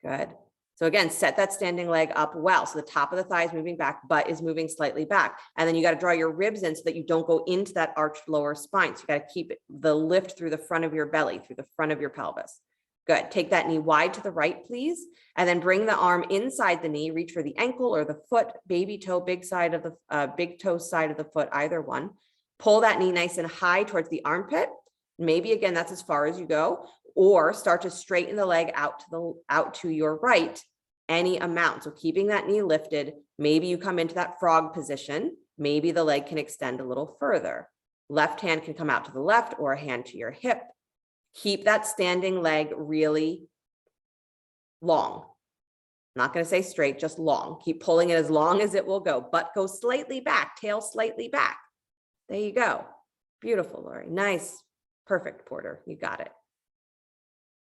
Good. So again, set that standing leg up well. So the top of the thigh is moving back, butt is moving slightly back. And then you got to draw your ribs in so that you don't go into that arched lower spine. So you got to keep the lift through the front of your belly, through the front of your pelvis. Good. Take that knee wide to the right, please. And then bring the arm inside the knee, reach for the ankle or the foot, baby toe, big toe side of the foot, either one. Pull that knee nice and high towards the armpit. Maybe again, that's as far as you go, or start to straighten the leg out to your right any amount. So keeping that knee lifted, maybe you come into that frog position. Maybe the leg can extend a little further. Left hand can come out to the left or a hand to your hip. Keep that standing leg really long. I'm not going to say straight, just long. Keep pulling it as long as it will go. Butt goes slightly back, tail slightly back. There you go. Beautiful, Lori. Nice. Perfect, Porter. You got it.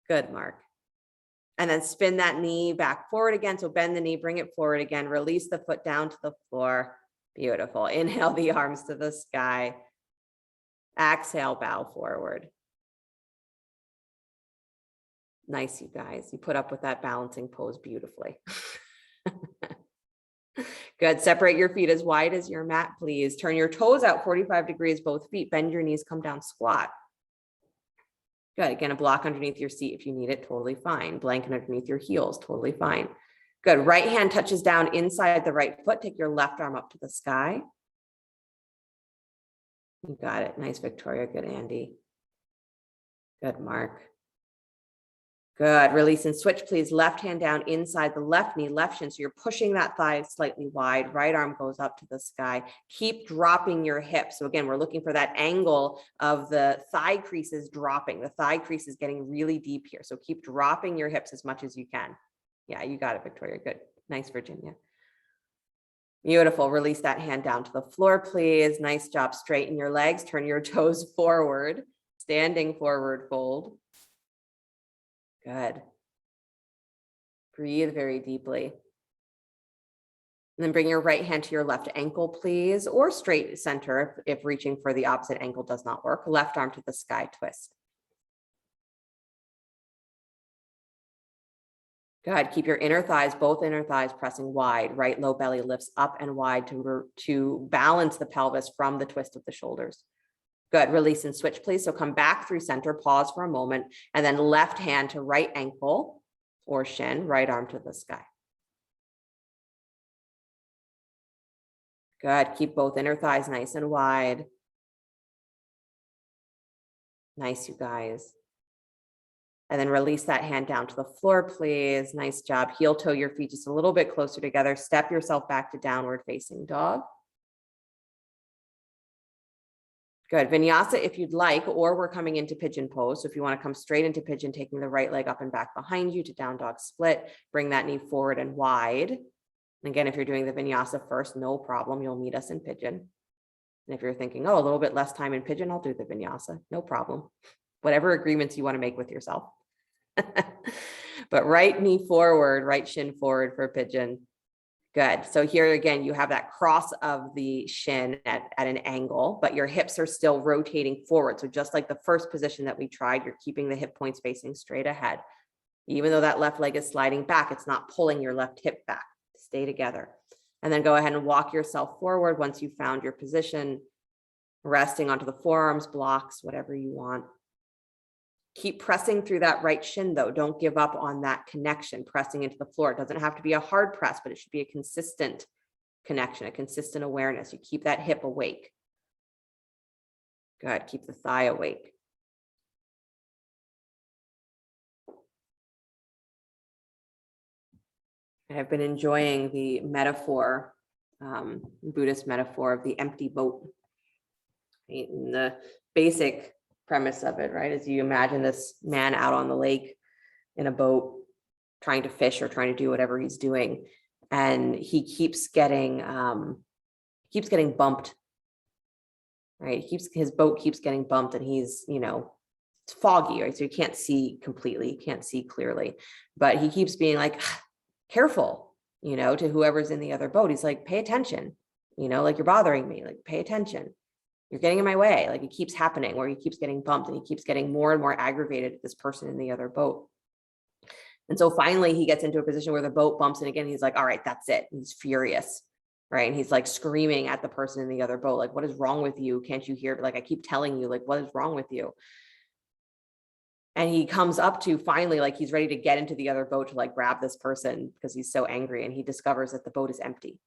Good, Mark. And then spin that knee back forward again. So bend the knee, bring it forward again. Release the foot down to the floor. Beautiful. Inhale the arms to the sky. Exhale, bow forward. Nice, you guys. You put up with that balancing pose beautifully. Good. Separate your feet as wide as your mat, please. Turn your toes out 45 degrees, both feet. Bend your knees, come down, squat. Good. Again, a block underneath your seat if you need it, totally fine. Blanket underneath your heels, totally fine. Good. Right hand touches down inside the right foot. Take your left arm up to the sky. You got it. Nice, Victoria. Good, Andy. Good, Mark. Good. Release and switch, please. Left hand down inside the left knee, left shin. So you're pushing that thigh slightly wide. Right arm goes up to the sky. Keep dropping your hips. So again, we're looking for that angle of the thigh creases dropping. The thigh crease is getting really deep here. So keep dropping your hips as much as you can. Yeah, you got it, Victoria. Good. Nice, Virginia. Beautiful. Release that hand down to the floor, please. Nice job. Straighten your legs. Turn your toes forward. Standing forward fold. Good. Breathe very deeply. And then bring your right hand to your left ankle, please, or straight center if reaching for the opposite ankle does not work. Left arm to the sky twist. Good. Keep your inner thighs, both inner thighs pressing wide. Right low belly lifts up and wide to balance the pelvis from the twist of the shoulders. Good. Release and switch, please. So come back through center, pause for a moment, and then left hand to right ankle or shin, right arm to the sky. Good. Keep both inner thighs nice and wide. Nice, you guys. And then release that hand down to the floor, please. Nice job. Heel toe your feet just a little bit closer together. Step yourself back to downward facing dog. Good. Vinyasa if you'd like, or we're coming into pigeon pose. So if you want to come straight into pigeon, taking the right leg up and back behind you to down dog split, bring that knee forward and wide. And again, if you're doing the vinyasa first, no problem. You'll meet us in pigeon. And if you're thinking, oh, a little bit less time in pigeon, I'll do the vinyasa. No problem. Whatever agreements you want to make with yourself. But right knee forward, right shin forward for pigeon. Good. So here again, you have that cross of the shin at an angle, but your hips are still rotating forward. So just like the first position that we tried, you're keeping the hip points facing straight ahead. Even though that left leg is sliding back, it's not pulling your left hip back. Stay together. And then go ahead and walk yourself forward once you've found your position, resting onto the forearms, blocks, whatever you want. Keep pressing through that right shin though. Don't give up on that connection, pressing into the floor. It doesn't have to be a hard press, but it should be a consistent connection, a consistent awareness. You keep that hip awake. Good. Keep the thigh awake. I've been enjoying the metaphor, Buddhist metaphor of the empty boat. Right? And the basic premise of it, right, is you imagine this man out on the lake in a boat trying to fish or trying to do whatever he's doing, and he keeps getting bumped, right? His boat keeps getting bumped, and he's, it's foggy, right? So you can't see completely, you can't see clearly, but he keeps being like, careful, to whoever's in the other boat. He's like, pay attention, like you're bothering me, like pay attention. You're getting in my way. Like it keeps happening where he keeps getting bumped and he keeps getting more and more aggravated at this person in the other boat. And so finally he gets into a position where the boat bumps. And again, he's like, all right, that's it. He's furious, right? And he's like screaming at the person in the other boat. Like, what is wrong with you? Can't you hear? Like, I keep telling you, like, what is wrong with you? And he comes up to finally, like he's ready to get into the other boat to like grab this person because he's so angry. And he discovers that the boat is empty,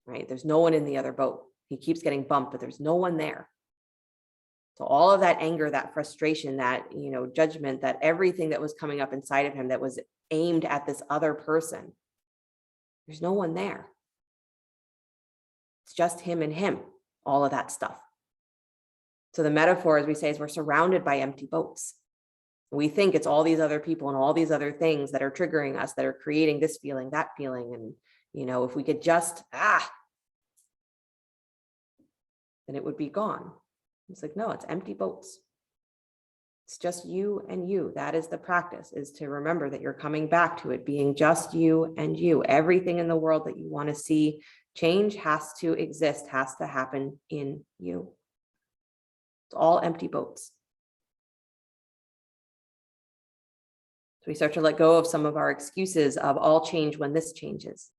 right? There's no one in the other boat. He keeps getting bumped, but there's no one there. So all of that anger, that frustration, that, judgment, that everything that was coming up inside of him that was aimed at this other person, there's no one there. It's just him and him, all of that stuff. So the metaphor, as we say, is we're surrounded by empty boats. We think it's all these other people and all these other things that are triggering us, that are creating this feeling, that feeling. And, if we could just, then it would be gone. It's like, no, it's empty boats. It's just you and you. That is the practice, is to remember that you're coming back to it being just you and you. Everything in the world that you want to see change has to exist, has to happen in you. It's all empty boats. So we start to let go of some of our excuses of all change when this changes.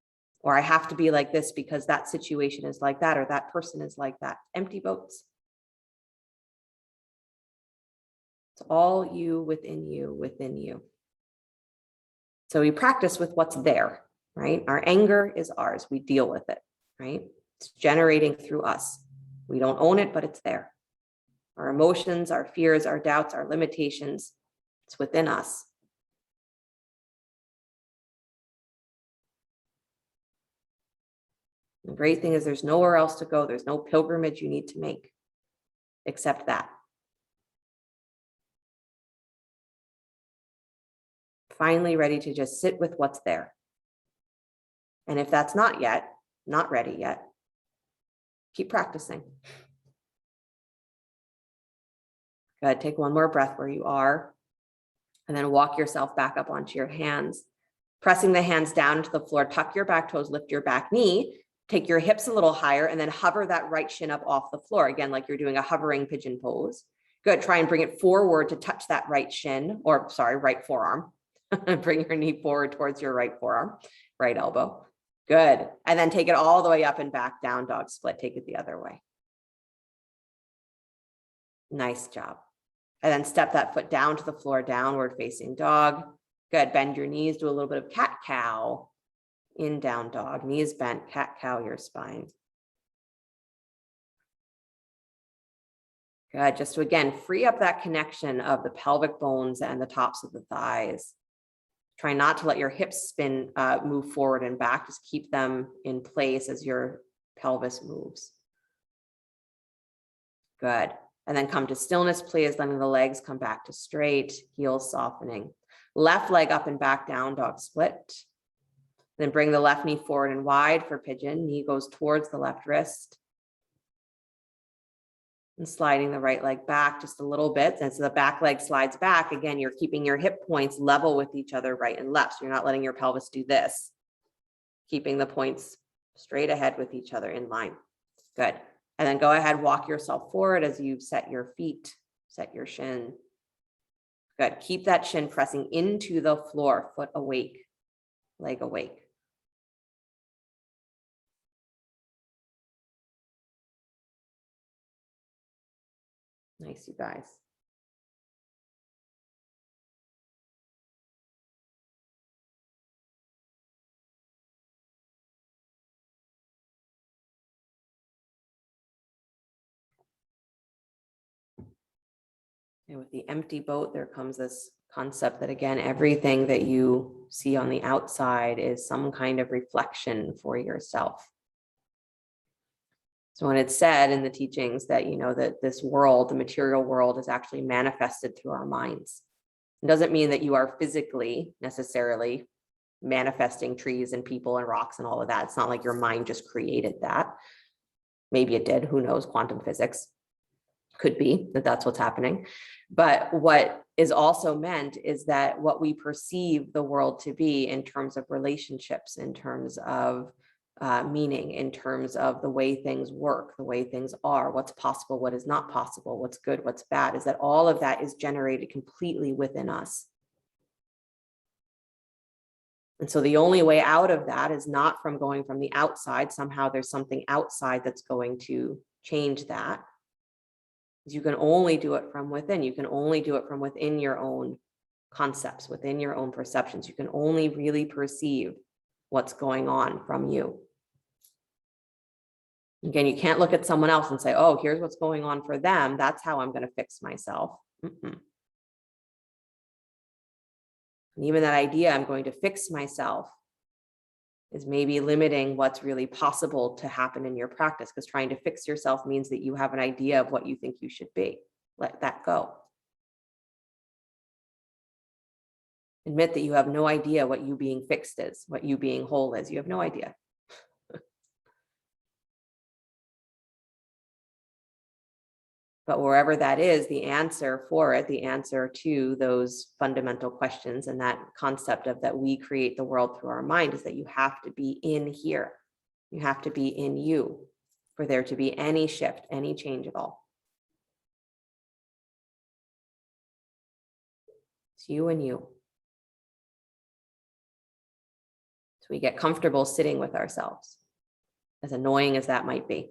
Or I have to be like this because that situation is like that, or that person is like that. Empty boats. It's all you within you, within you. So we practice with what's there, right? Our anger is ours. We deal with it, right? It's generating through us. We don't own it, but it's there. Our emotions, our fears, our doubts, our limitations, it's within us. The great thing is there's nowhere else to go. There's no pilgrimage you need to make except that. Finally ready to just sit with what's there. And if that's not ready yet, keep practicing. Good. Take one more breath where you are, and then walk yourself back up onto your hands. Pressing the hands down into the floor, tuck your back toes, lift your back knee, take your hips a little higher, and then hover that right shin up off the floor. Again, like you're doing a hovering pigeon pose. Good. Try and bring it forward to touch that right shin, right forearm. Bring your knee forward towards your right forearm, right elbow. Good. And then take it all the way up and back, down dog split. Take it the other way. Nice job. And then step that foot down to the floor, downward facing dog. Good. Bend your knees, do a little bit of cat cow in down dog. Knees bent, cat cow your spine. Good. Just to again free up that connection of the pelvic bones and the tops of the thighs. Try not to let your hips spin, move forward and back. Just keep them in place as your pelvis moves. Good. And then come to stillness, please. Letting the legs come back to straight, heels softening. Left leg up and back, down dog split. Then bring the left knee forward and wide for pigeon. Knee goes towards the left wrist. And sliding the right leg back just a little bit. And so the back leg slides back. Again, you're keeping your hip points level with each other, right and left. So you're not letting your pelvis do this. Keeping the points straight ahead with each other in line. Good. And then go ahead, walk yourself forward as you set your feet, set your shin. Good. Keep that shin pressing into the floor, foot awake, leg awake. Nice, you guys. And with the empty boat, there comes this concept that, again, everything that you see on the outside is some kind of reflection for yourself. So when it's said in the teachings that, that this world, the material world, is actually manifested through our minds, it doesn't mean that you are physically necessarily manifesting trees and people and rocks and all of that. It's not like your mind just created that. Maybe it did. Who knows? Quantum physics could be that's what's happening. But what is also meant is that what we perceive the world to be in terms of relationships, in terms of meaning, in terms of the way things work, the way things are, what's possible, what is not possible, what's good, what's bad, is that all of that is generated completely within us. And so the only way out of that is not from going from the outside. Somehow there's something outside that's going to change that. You can only do it from within. You can only do it from within your own concepts, within your own perceptions. You can only really perceive what's going on from you. Again, you can't look at someone else and say, oh, here's what's going on for them. That's how I'm going to fix myself. And even that idea, I'm going to fix myself, is maybe limiting what's really possible to happen in your practice, because trying to fix yourself means that you have an idea of what you think you should be. Let that go. Admit that you have no idea what you being fixed is, what you being whole is. You have no idea. But wherever that is, the answer for it, the answer to those fundamental questions and that concept of that we create the world through our mind, is that you have to be in here. You have to be in you for there to be any shift, any change at all. It's you and you. So we get comfortable sitting with ourselves, as annoying as that might be.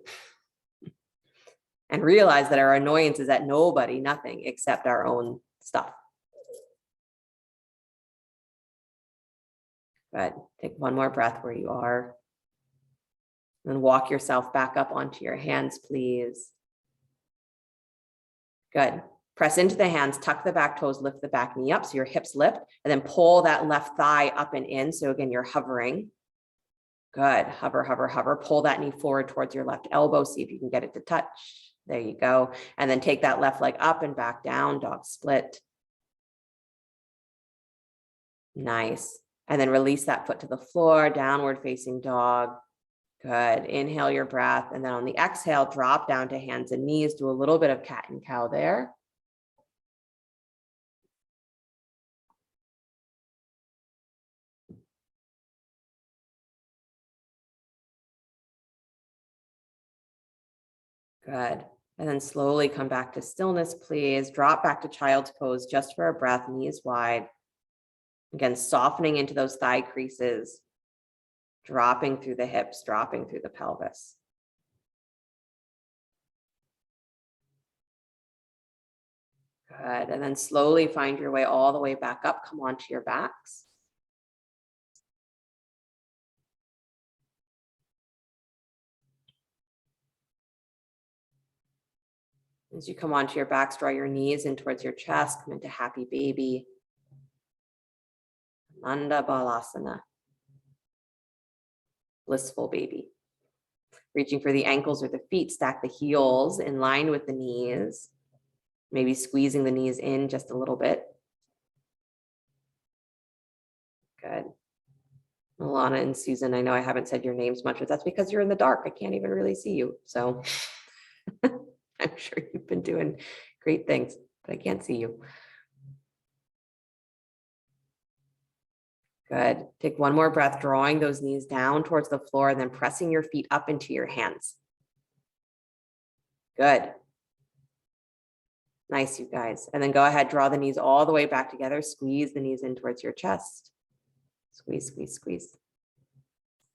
And realize that our annoyance is at nobody, nothing except our own stuff. Good. Take one more breath where you are. And walk yourself back up onto your hands, please. Good. Press into the hands, tuck the back toes, lift the back knee up so your hips lift, and then pull that left thigh up and in. So again, you're hovering. Good. Hover, hover, hover. Pull that knee forward towards your left elbow. See if you can get it to touch. There you go. And then take that left leg up and back down, dog split. Nice. And then release that foot to the floor, downward facing dog. Good. Inhale your breath. And then on the exhale, drop down to hands and knees. Do a little bit of cat and cow there. Good. And then slowly come back to stillness, please. Drop back to child's pose just for a breath, knees wide. Again, softening into those thigh creases, dropping through the hips, dropping through the pelvis. Good. And then slowly find your way all the way back up. Come onto your backs. As you come onto your backs, draw your knees in towards your chest, come into happy baby. Ananda Balasana. Blissful baby. Reaching for the ankles or the feet, stack the heels in line with the knees. Maybe squeezing the knees in just a little bit. Good. Alana and Susan, I know I haven't said your names much, but that's because you're in the dark. I can't even really see you. So I'm sure you've been doing great things, but I can't see you. Good. Take one more breath, drawing those knees down towards the floor and then pressing your feet up into your hands. Good. Nice, you guys. And then go ahead, draw the knees all the way back together. Squeeze the knees in towards your chest. Squeeze, squeeze, squeeze.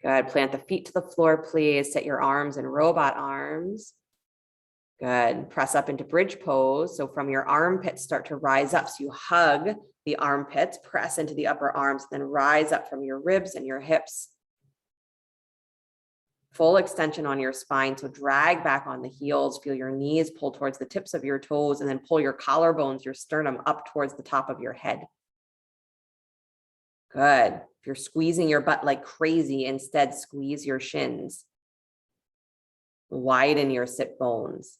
Good. Plant the feet to the floor, please. Set your arms in robot arms. Good. Press up into bridge pose. So from your armpits, start to rise up. So you hug the armpits, press into the upper arms, then rise up from your ribs and your hips. Full extension on your spine. So drag back on the heels, feel your knees pull towards the tips of your toes, and then pull your collarbones, your sternum up towards the top of your head. Good. If you're squeezing your butt like crazy, instead squeeze your shins. Widen your sit bones.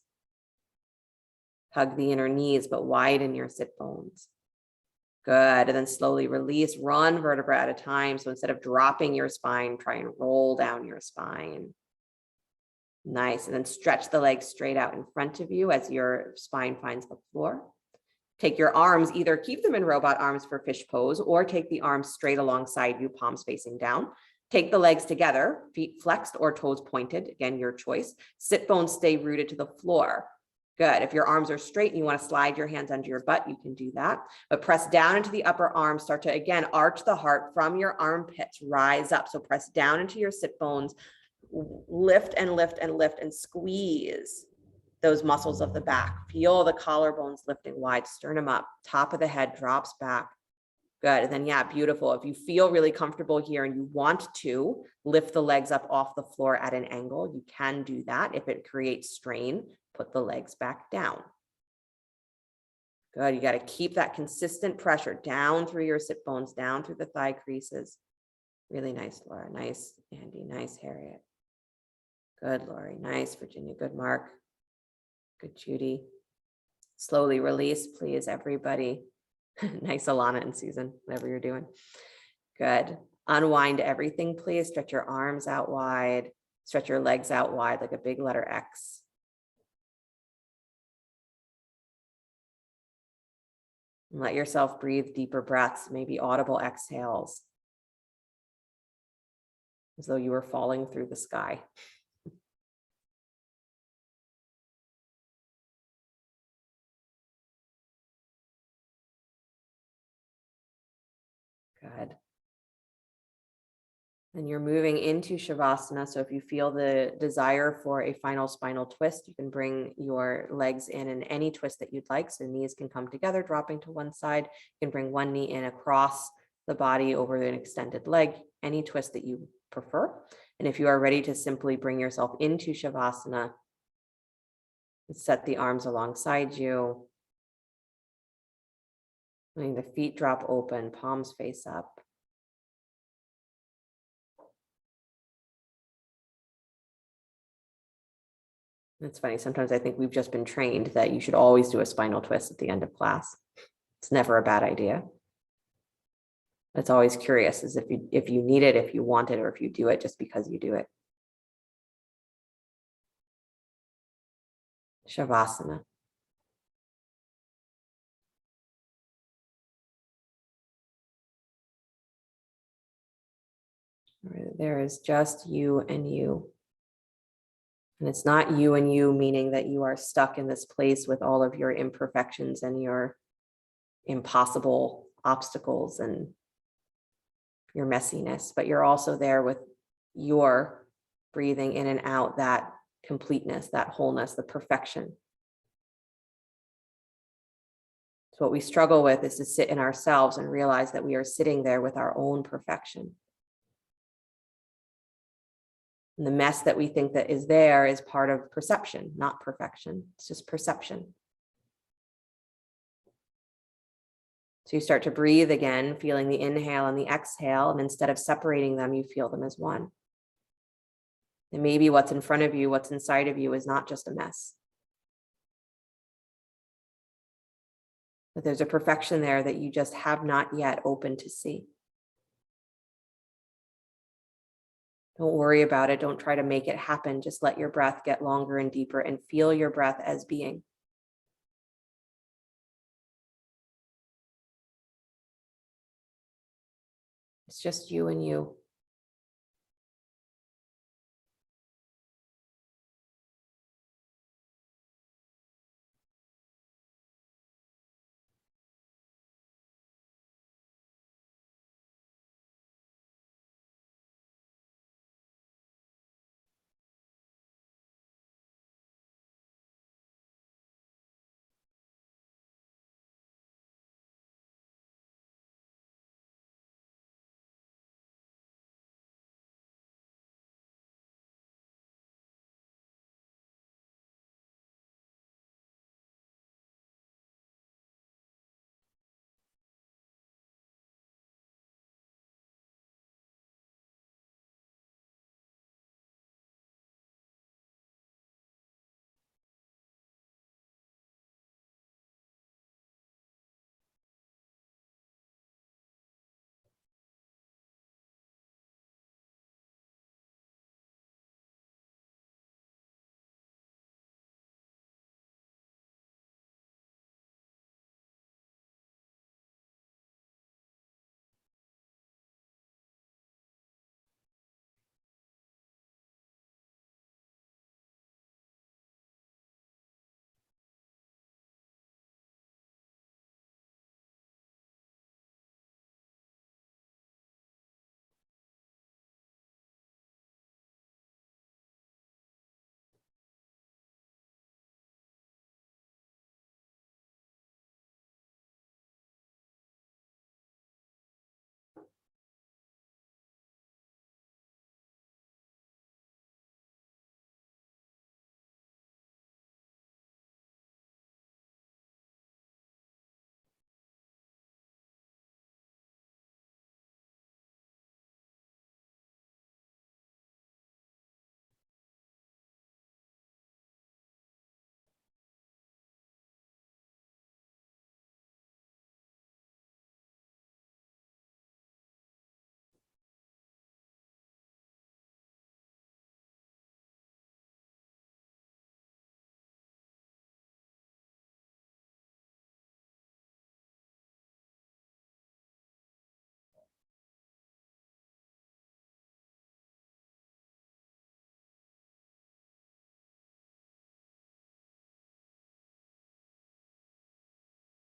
Hug the inner knees, but widen your sit bones. Good. And then slowly release, one vertebra at a time. So instead of dropping your spine, try and roll down your spine. Nice. And then stretch the legs straight out in front of you as your spine finds the floor. Take your arms, either keep them in robot arms for fish pose or take the arms straight alongside you, palms facing down. Take the legs together, feet flexed or toes pointed. Again, your choice. Sit bones stay rooted to the floor. Good. If your arms are straight and you want to slide your hands under your butt, you can do that. But press down into the upper arm. Start to, again, arch the heart from your armpits. Rise up. So press down into your sit bones. Lift and lift and lift and squeeze those muscles of the back. Feel the collarbones lifting wide, sternum up. Top of the head drops back. Good. And then, yeah, beautiful. If you feel really comfortable here and you want to lift the legs up off the floor at an angle, you can do that. If it creates strain, put the legs back down. Good. You got to keep that consistent pressure down through your sit bones, down through the thigh creases. Really nice, Laura. Nice, Andy. Nice, Harriet. Good, Lori. Nice, Virginia. Good, Mark. Good, Judy. Slowly release, please, everybody. Nice, Alana and Susan, whatever you're doing. Good. Unwind everything, please. Stretch your arms out wide. Stretch your legs out wide like a big letter X. And let yourself breathe deeper breaths, maybe audible exhales, as though you were falling through the sky. Good. And you're moving into Shavasana. So if you feel the desire for a final spinal twist, you can bring your legs in any twist that you'd like. So knees can come together, dropping to one side. You can bring one knee in across the body over an extended leg, any twist that you prefer. And if you are ready to simply bring yourself into Shavasana, set the arms alongside you. Letting the feet drop open, palms face up. It's funny. Sometimes I think we've just been trained that you should always do a spinal twist at the end of class. It's never a bad idea. It's always curious as if you need it, if you want it, or if you do it just because you do it. Shavasana. There is just you and you. And it's not you and you, meaning that you are stuck in this place with all of your imperfections and your impossible obstacles and your messiness, but you're also there with your breathing in and out, that completeness, that wholeness, the perfection. So what we struggle with is to sit in ourselves and realize that we are sitting there with our own perfection. And the mess that we think that is there is part of perception, not perfection. It's just perception. So you start to breathe again, feeling the inhale and the exhale, and instead of separating them, you feel them as one. And maybe what's in front of you, what's inside of you is not just a mess. But there's a perfection there that you just have not yet opened to see. Don't worry about it. Don't try to make it happen. Just let your breath get longer and deeper and feel your breath as being. It's just you and you.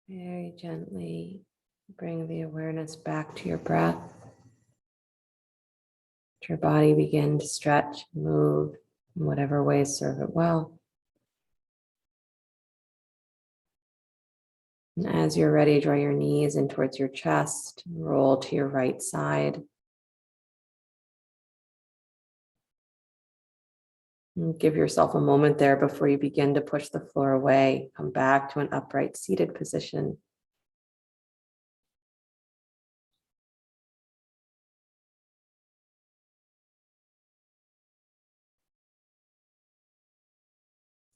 Very gently bring the awareness back to your breath. Let your body begin to stretch, move in whatever ways serve it well. And as you're ready, draw your knees in towards your chest, roll to your right side. And give yourself a moment there before you begin to push the floor away. Come back to an upright seated position.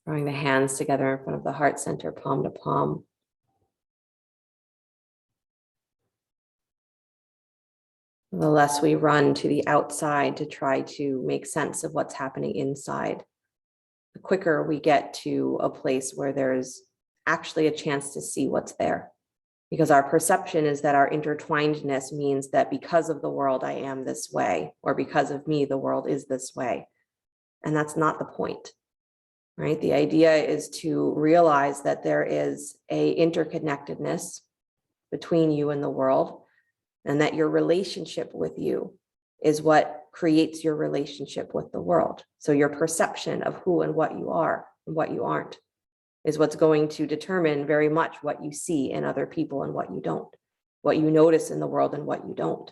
Drawing the hands together in front of the heart center, palm to palm. The less we run to the outside to try to make sense of what's happening inside, the quicker we get to a place where there's actually a chance to see what's there. Because our perception is that our intertwinedness means that because of the world, I am this way, or because of me, the world is this way. And that's not the point, right? The idea is to realize that there is a interconnectedness between you and the world, and that your relationship with you is what creates your relationship with the world. So your perception of who and what you are and what you aren't is what's going to determine very much what you see in other people and what you don't, what you notice in the world and what you don't.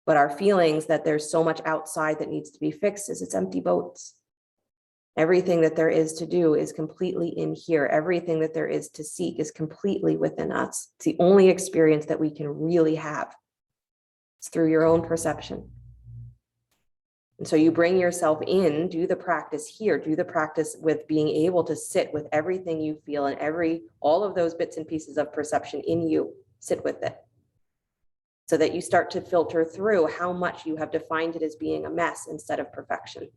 But our feelings that there's so much outside that needs to be fixed is it's empty boats. Everything that there is to do is completely in here. Everything that there is to seek is completely within us. It's the only experience that we can really have. It's through your own perception. And so you bring yourself in, do the practice here, do the practice with being able to sit with everything you feel and all of those bits and pieces of perception in you, sit with it. So that you start to filter through how much you have defined it as being a mess instead of perfection.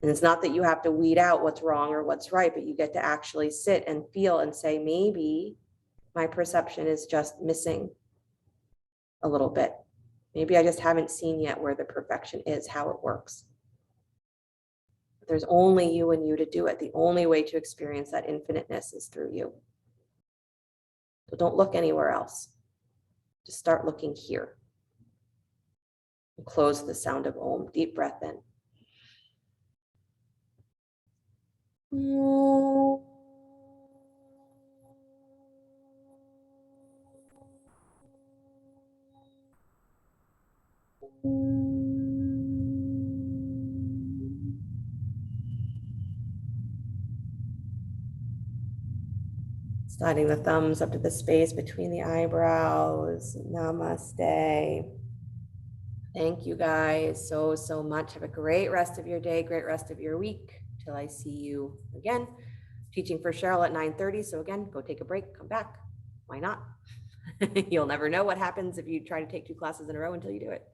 And it's not that you have to weed out what's wrong or what's right, but you get to actually sit and feel and say, maybe my perception is just missing a little bit. Maybe I just haven't seen yet where the perfection is, how it works. But there's only you and you to do it. The only way to experience that infiniteness is through you. So don't look anywhere else. Just start looking here. And close the sound of Om. Deep breath in. Sliding the thumbs up to the space between the eyebrows. Namaste. Thank you guys so much. Have a great rest of your day, great rest of your week. Till I see you again. Teaching for Cheryl at 9:30. So again, go take a break, come back. Why not? You'll never know what happens if you try to take 2 classes in a row until you do it.